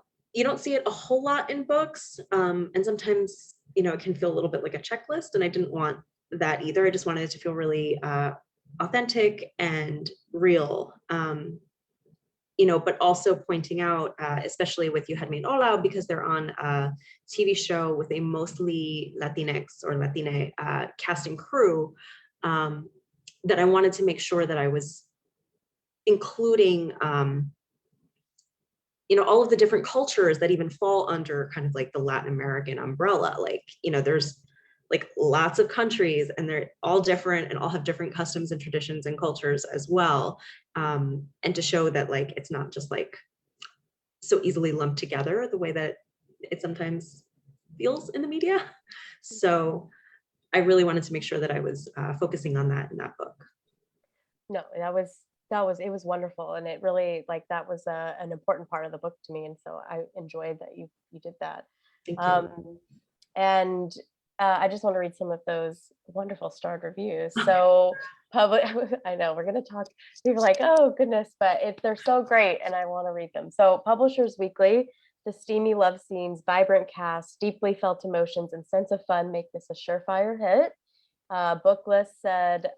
see it a whole lot in books. And sometimes, it can feel a little bit like a checklist, and I didn't want that either. I just wanted it to feel really authentic and real. But also pointing out, especially with You Had Me at HOLA, because they're on a TV show with a mostly Latinx or Latina cast and crew, that I wanted to make sure that I was including, all of the different cultures that even fall under kind of like the Latin American umbrella. Like, there's like lots of countries, and they're all different and all have different customs and traditions and cultures as well. And to show that like it's not just like so easily lumped together the way that it sometimes feels in the media. So I really wanted to make sure that I was focusing on that in that book. No, it was wonderful, and it really, like, that was an important part of the book to me, and so I enjoyed that you did that. Thank you. And I just want to read some of those wonderful starred reviews. So public, I know we're going to talk, people are like, oh goodness, but they're so great and I want to read them. So Publishers Weekly: the steamy love scenes, vibrant cast, deeply felt emotions, and sense of fun make this a surefire hit. Booklist said,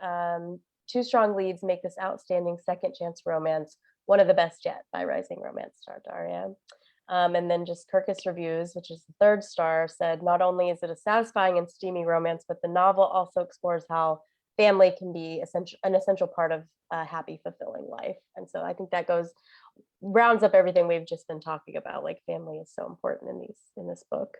two strong leads make this outstanding second chance romance one of the best yet, by rising romance star Daria. And then just Kirkus Reviews, which is the third star, said, not only is it a satisfying and steamy romance, but the novel also explores how family can be an essential part of a happy, fulfilling life. And so I think that rounds up everything we've just been talking about. Like, family is so important in this book.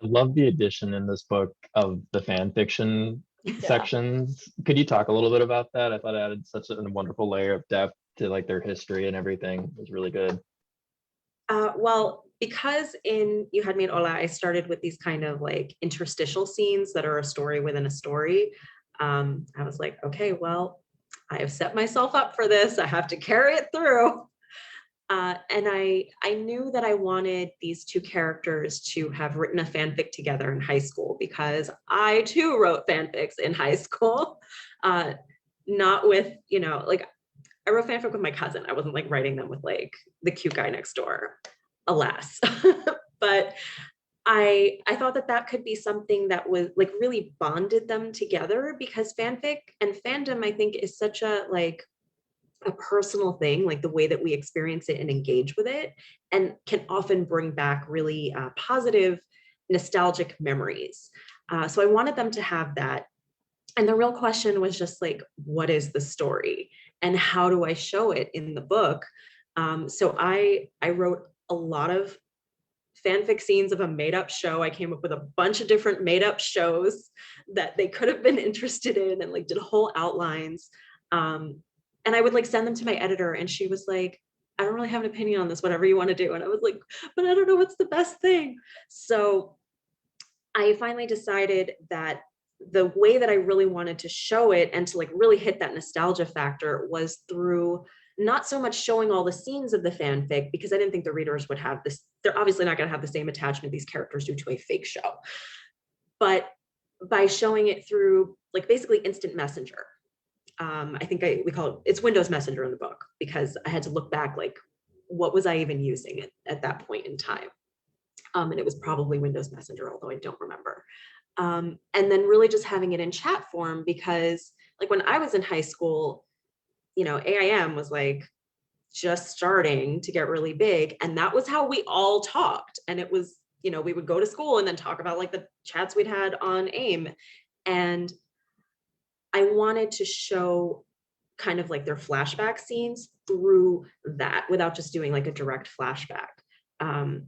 I love the addition in this book of the fan fiction sections. Could you talk a little bit about that? I thought it added such a wonderful layer of depth to like their history and everything. It was really good. Well, because in You Had Me at Hola, I started with these kind of like interstitial scenes that are a story within a story. I was like, okay, well, I have set myself up for this. I have to carry it through. And I knew that I wanted these two characters to have written a fanfic together in high school, because I too wrote fanfics in high school. Not with, like, I wrote fanfic with my cousin. I wasn't like writing them with like the cute guy next door, alas. But I thought that could be something that was like really bonded them together, because fanfic and fandom, I think, is such a personal thing, like the way that we experience it and engage with it, and can often bring back really positive, nostalgic memories. So I wanted them to have that. And the real question was just like, what is the story and how do I show it in the book? So I wrote a lot of fanfic scenes of a made-up show. I came up with a bunch of different made-up shows that they could have been interested in, and like did whole outlines. And I would like send them to my editor, and she was like, I don't really have an opinion on this, whatever you want to do. And I was like, but I don't know what's the best thing. So I finally decided that the way that I really wanted to show it and to like really hit that nostalgia factor was through not so much showing all the scenes of the fanfic, because I didn't think the readers would have this. They're obviously not going to have the same attachment these characters do to a fake show, but by showing it through like basically instant messenger. I think we call it's Windows Messenger in the book, because I had to look back, like, what was I even using at that point in time? And it was probably Windows Messenger, although I don't remember. And then really just having it in chat form, because like when I was in high school, AIM was like just starting to get really big. And that was how we all talked. And it was, we would go to school and then talk about like the chats we'd had on AIM. And I wanted to show kind of like their flashback scenes through that without just doing like a direct flashback. And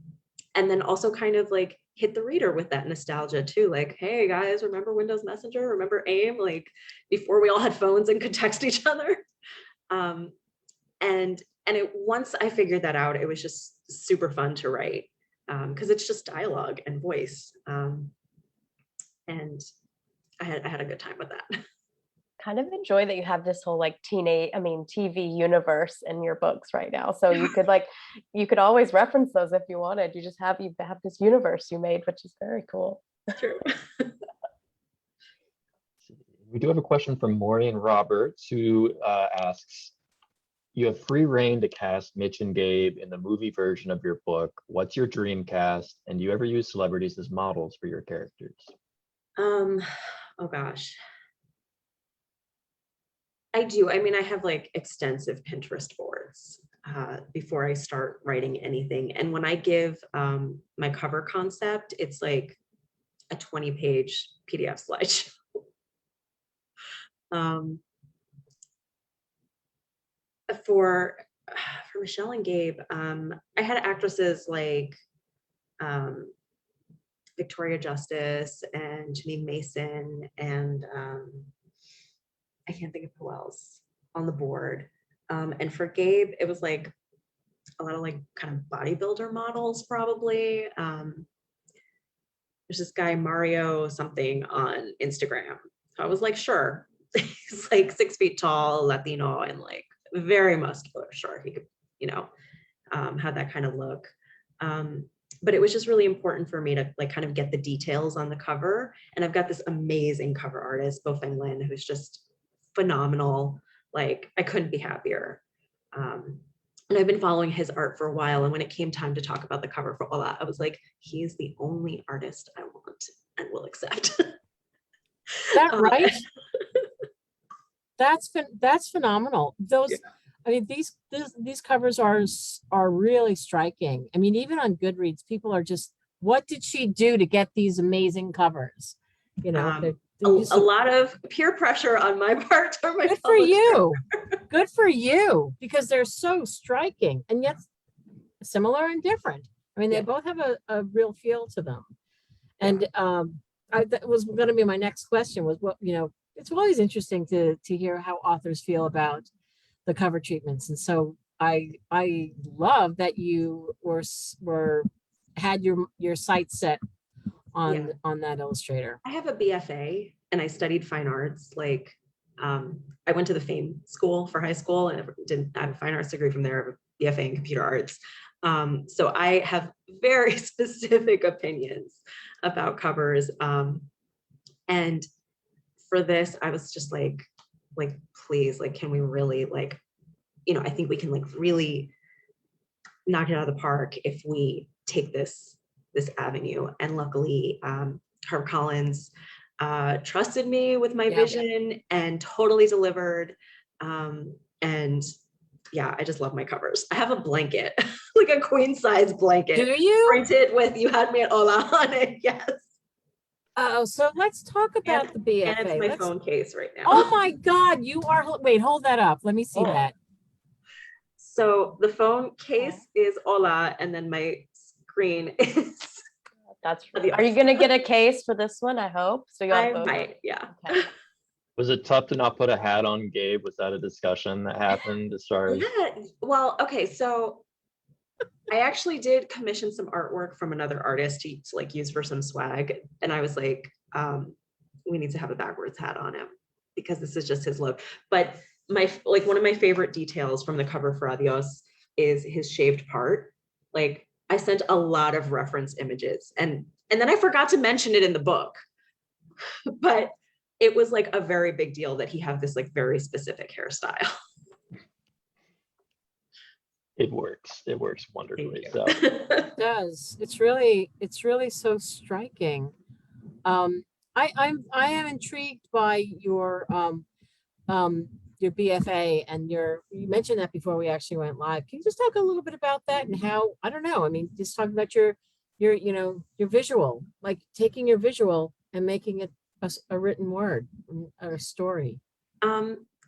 then also kind of like hit the reader with that nostalgia too. Like, hey guys, remember Windows Messenger? Remember AIM? Like before we all had phones and could text each other. And once I figured that out, it was just super fun to write, because it's just dialogue and voice. And I had a good time with that. Kind of enjoy that you have this whole like TV universe in your books right now. So you could always reference those if you wanted. You have this universe you made, which is very cool. True. We do have a question from Maureen Roberts, who asks, you have free reign to cast Mitch and Gabe in the movie version of your book. What's your dream cast? And do you ever use celebrities as models for your characters? Oh gosh. I do. I mean, I have like extensive Pinterest boards before I start writing anything. And when I give my cover concept, it's like a 20-page PDF slideshow. For Michelle and Gabe, I had actresses like Victoria Justice and Janine Mason and I can't think of who else on the board. And for Gabe, it was like a lot of like kind of bodybuilder models probably. There's this guy Mario something on Instagram. So I was like, sure. He's like 6 feet tall, Latino, and like very muscular. Sure, he could, you know, have that kind of look. But it was just really important for me to like kind of get the details on the cover. And I've got this amazing cover artist, Bo Feng Lin, who's just phenomenal. Like I couldn't be happier. And I've been following his art for a while. And when it came time to talk about the cover for HOLA, I was like, he is the only artist I want and will accept. That right? That's phenomenal. Those, yeah. I mean, these covers are really striking. I mean, even on Goodreads, people are just, what did she do to get these amazing covers? You know, a lot of peer pressure on my part. Good for you. Good for you, because they're so striking and yet similar and different. I mean, they both have a real feel to them. And that was going to be my next question was, what, you know, it's always interesting to hear how authors feel about the cover treatments. And so I love that you had your sights set on that illustrator. I have a BFA and I studied fine arts. Like I went to the FAME school for high school and I have a fine arts degree from there, a BFA in computer arts. So I have very specific opinions about covers. And for this, I was just like, please, like, can we really, like, you know, I think we can like really knock it out of the park if we take this avenue. And luckily, Herb Collins trusted me with my vision and totally delivered. And yeah, I just love my covers. I have a blanket, like a queen size blanket. Do you? Printed with "You Had Me at HOLA" on it. Yes. Oh, so let's talk about the BFA. And it's my phone case right now. Oh my God, you are, wait, hold that up. Let me see that. So the phone case is HOLA, and then my screen is. That's really, are you going to get a case for this one? I hope. So you I might, yeah. Okay. Was it tough to not put a hat on Gabe? Was that a discussion that happened as far as? Yeah, well, okay, so I actually did commission some artwork from another artist to like use for some swag. And I was like, we need to have a backwards hat on him because this is just his look. But one of my favorite details from the cover for Adios is his shaved part. Like I sent a lot of reference images and then I forgot to mention it in the book, but it was like a very big deal that he have this like very specific hairstyle. It works wonderfully. So it does. It's really so striking. I am intrigued by your BFA and you mentioned that before we actually went live. Can you just talk a little bit about that and how, I don't know, I mean, just talking about your visual, like taking your visual and making it a written word or a story.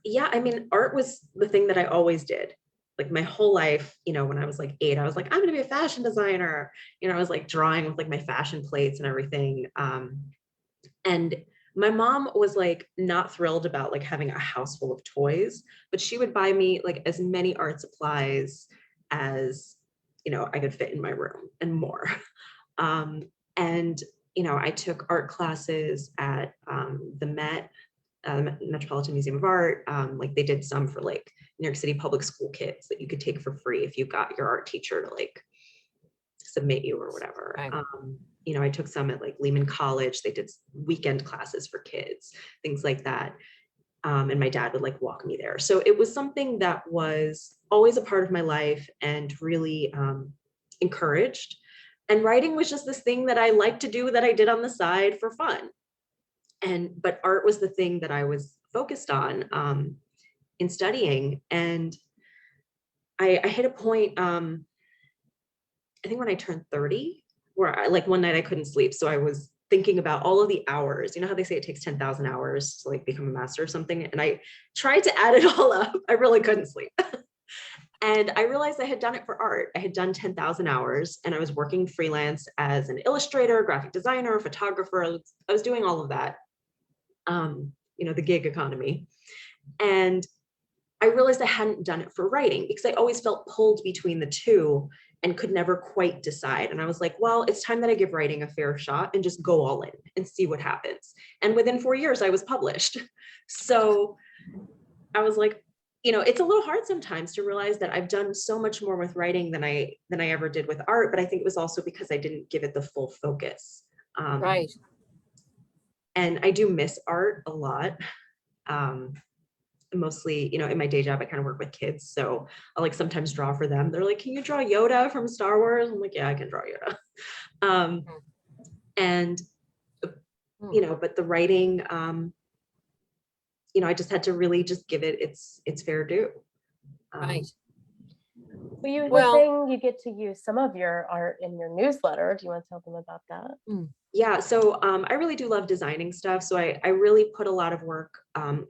Yeah, I mean, art was the thing that I always did. Like my whole life, you know, when I was like 8, I was like, I'm gonna be a fashion designer. You know, I was like drawing with like my fashion plates and everything. And my mom was like not thrilled about like having a house full of toys, but she would buy me like as many art supplies as, you know, I could fit in my room and more. And, you know, I took art classes at the Met, Metropolitan Museum of Art. Like they did some for like New York City public school kids that you could take for free if you got your art teacher to like submit you or whatever. Right. You know, I took some at like Lehman College. They did weekend classes for kids, things like that. And my dad would like walk me there. So it was something that was always a part of my life and really encouraged. And writing was just this thing that I liked to do that I did on the side for fun. But art was the thing that I was focused on in studying. And I hit a point, I think when I turned 30, where like one night I couldn't sleep. So I was thinking about all of the hours. You know how they say it takes 10,000 hours to like become a master or something? And I tried to add it all up. I really couldn't sleep. And I realized I had done it for art. I had done 10,000 hours and I was working freelance as an illustrator, graphic designer, photographer. I was doing all of that, you know, the gig economy. And I realized I hadn't done it for writing because I always felt pulled between the two and could never quite decide. And I was like, well, it's time that I give writing a fair shot and just go all in and see what happens. And within 4 years, I was published. So I was like, you know, it's a little hard sometimes to realize that I've done so much more with writing than I ever did with art. But I think it was also because I didn't give it the full focus. Right. And I do miss art a lot. Mostly, you know, in my day job, I kind of work with kids. So I'll like sometimes draw for them. They're like, can you draw Yoda from Star Wars? I'm like, yeah, I can draw Yoda. And, you know, but the writing, you know, I just had to really just give it its fair due. Right. Well, you were Well- saying you get to use some of your art in your newsletter. Do you want to tell them about that? Yeah, so I really do love designing stuff. So I really put a lot of work,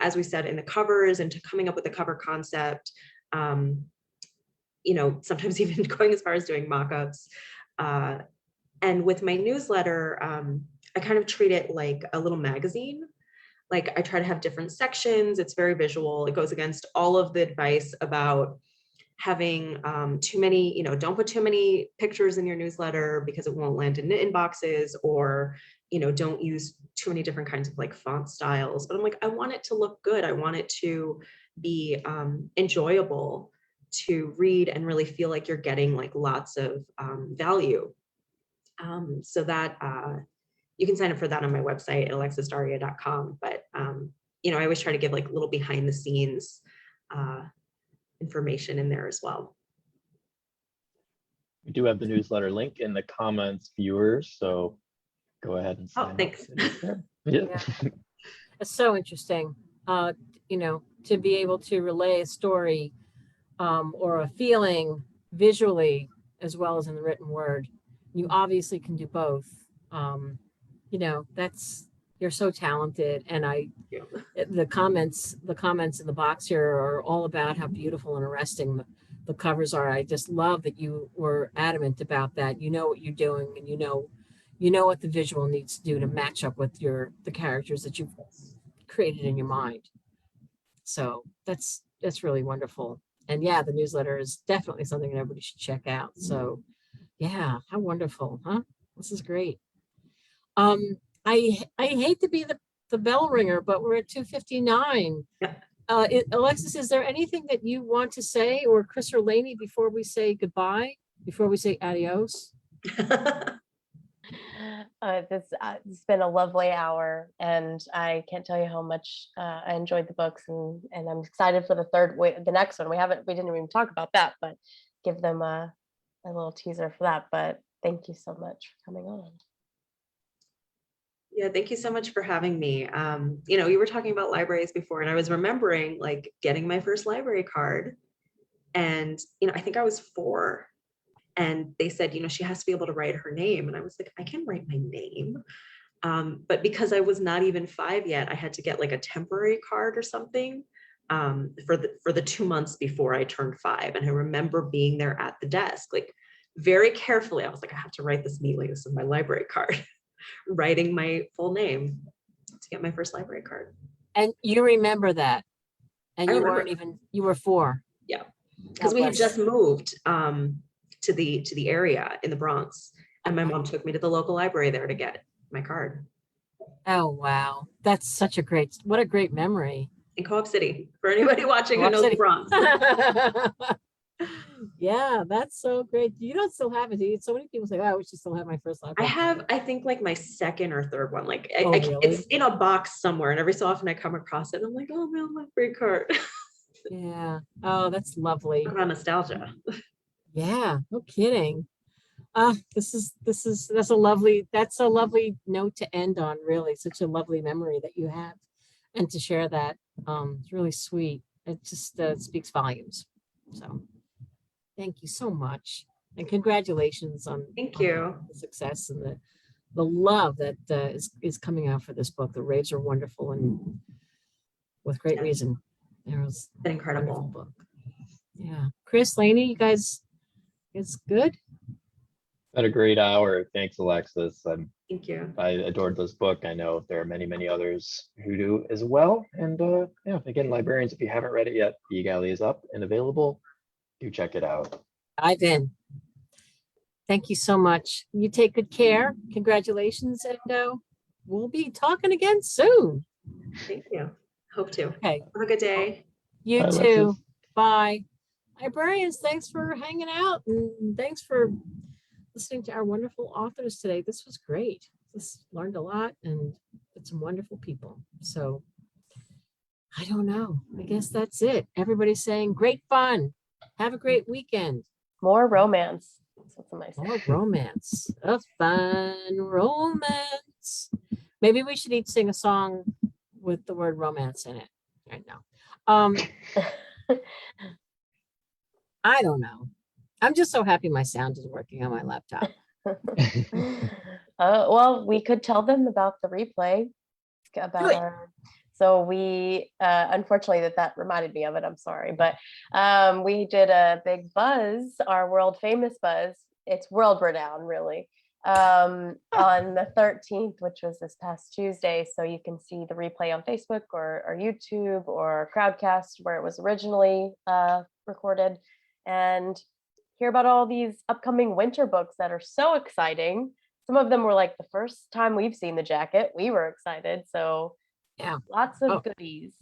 as we said, in the covers and to coming up with the cover concept, you know, sometimes even going as far as doing mock-ups. And with my newsletter, I kind of treat it like a little magazine. Like I try to have different sections. It's very visual. It goes against all of the advice about having too many, you know, don't put too many pictures in your newsletter because it won't land in inboxes, or, you know, don't use too many different kinds of like font styles. But I'm like, I want it to look good. I want it to be enjoyable to read and really feel like you're getting like lots of value. So that you can sign up for that on my website at alexisdaria.com. But, you know, I always try to give like little behind the scenes information in there as well. We do have the newsletter link in the comments, viewers, so go ahead and sign up. Thanks. Yeah. It's so interesting, you know, to be able to relay a story or a feeling visually as well as in the written word. You obviously can do both. You know, you're so talented, and the comments in the box here are all about how beautiful and arresting the covers are. I just love that you were adamant about that. You know what you're doing, and you know what the visual needs to do to match up with the characters that you've created in your mind. So that's really wonderful. And yeah, the newsletter is definitely something that everybody should check out. So yeah, how wonderful, huh? This is great. I hate to be the bell ringer, but we're at 2:59. Yeah. Alexis, is there anything that you want to say, or Chris or Lainey, before we say goodbye, before we say adios? It's been a lovely hour, and I can't tell you how much I enjoyed the books, and I'm excited for the next one. We didn't even talk about that, but give them a little teaser for that. But thank you so much for coming on. Yeah, thank you so much for having me. You know, you were talking about libraries before, and I was remembering like getting my first library card. And, you know, I think I was 4, and they said, you know, she has to be able to write her name. And I was like, I can write my name. But because I was not even 5 yet, I had to get like a temporary card or something for the 2 months before I turned 5. And I remember being there at the desk, like very carefully. I was like, I have to write this neatly. This is my library card. Writing my full name to get my first library card. And you remember that, and you were 4. Yeah, because we had just moved to the area in the Bronx, and my mom took me to the local library there to get my card. Oh wow, that's what a great memory. In Co-op City, for anybody watching who knows the Bronx. Yeah, that's so great. You don't still have it, do you? So many people say, oh, I wish I still have my first library. I have, I think, like my second or third one. Like really? It's in a box somewhere, and every so often I come across it. And I'm like, oh man, library card. Yeah. Oh, that's lovely. Talk about nostalgia. Yeah, no kidding. That's a lovely note to end on, really. Such a lovely memory that you have, and to share that. It's really sweet. It just speaks volumes. So thank you so much, and congratulations on Thank you. the success and the love that is coming out for this book. The raves are wonderful, and with great reason. It was Been incredible. wonderful book. Yeah, Chris, Lainey, you guys, it's good. Had a great hour. Thanks, Alexis. Thank you. I adored this book. I know there are many, many others who do as well. And yeah, again, librarians, if you haven't read it yet, the galley is up and available. Do check it out. Dive in. Thank you so much. You take good care. Congratulations, and we'll be talking again soon. Thank you. Hope to. Okay. Have a good day. You Bye, too. Alexis. Bye. Librarians, thanks for hanging out and thanks for listening to our wonderful authors today. This was great. Just learned a lot and with some wonderful people. So I don't know. I guess that's it. Everybody's saying great fun. Have a great weekend. More romance. That's what somebody said. More romance. A fun romance. Maybe we should each sing a song with the word romance in it right now. I don't know. I'm just so happy my sound is working on my laptop. Well, we could tell them about the replay about our. So we, unfortunately, that reminded me of it. I'm sorry, but we did a big buzz, our world famous buzz. It's world renowned, really, on the 13th, which was this past Tuesday. So you can see the replay on Facebook or YouTube or Crowdcast, where it was originally recorded, and hear about all these upcoming winter books that are so exciting. Some of them were like the first time we've seen the jacket. We were excited. So yeah, lots of goodies.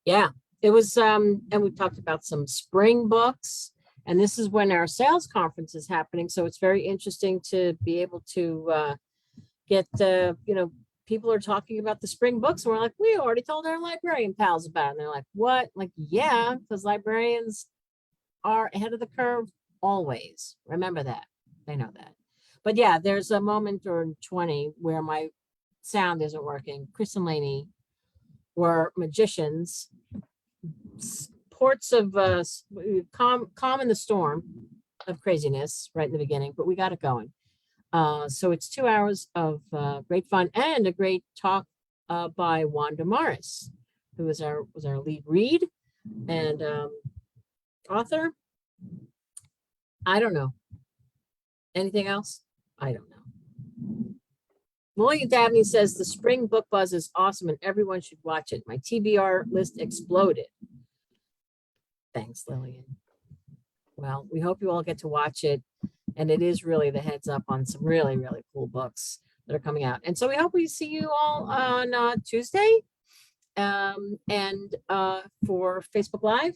Yeah, it was, and we talked about some spring books, and this is when our sales conference is happening. So it's very interesting to be able to get, people are talking about the spring books, and we're like, we already told our librarian pals about it. And they're like, what? Like, yeah, because librarians are ahead of the curve always. Remember that. They know that. But yeah, there's a moment or 20 where my sound isn't working. Chris and Lainey were magicians, ports of calm in the storm of craziness right in the beginning, but we got it going. So it's 2 hours of great fun and a great talk by Wanda Morris, who was our lead read and author. I don't know. Anything else? I don't know. Lillian Dabney says the spring book buzz is awesome and everyone should watch it. My TBR list exploded. Thanks, Lillian. Well, we hope you all get to watch it. And it is really the heads up on some really, really cool books that are coming out. And so we hope we see you all on Tuesday. And for Facebook Live,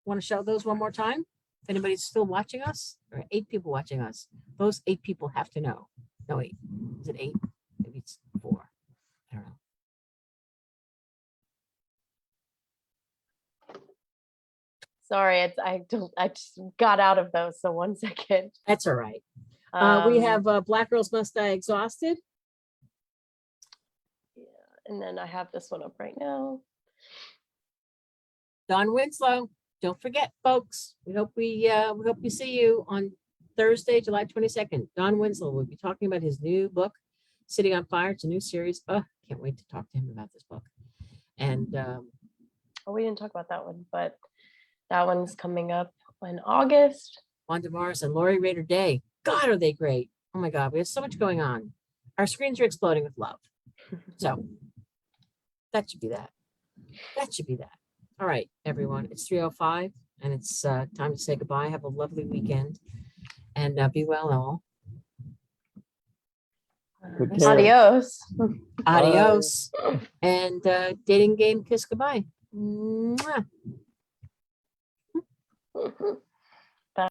want to show those one more time? If anybody's still watching us, or 8 people watching us, those 8 people have to know. No, 8. Is it 8? Maybe it's 4. I don't know. Sorry, I just got out of those. So 1 second. That's all right. We have Black Girls Must Die Exhausted. Yeah, and then I have this one up right now. Don Winslow. Don't forget, folks. We hope we see you on Thursday, July 22nd. Don Winslow will be talking about his new book, City on Fire. It's a new series. Oh, can't wait to talk to him about this book. And we didn't talk about that one, but that one's coming up in August. Wanda Morris and Lori Raider Day. God, are they great? Oh my God, we have so much going on. Our screens are exploding with love. So that should be that. That should be that. All right, everyone. It's 3:05 and it's time to say goodbye. Have a lovely weekend and be well all. Adios. Adios. And dating game kiss goodbye. Mwah.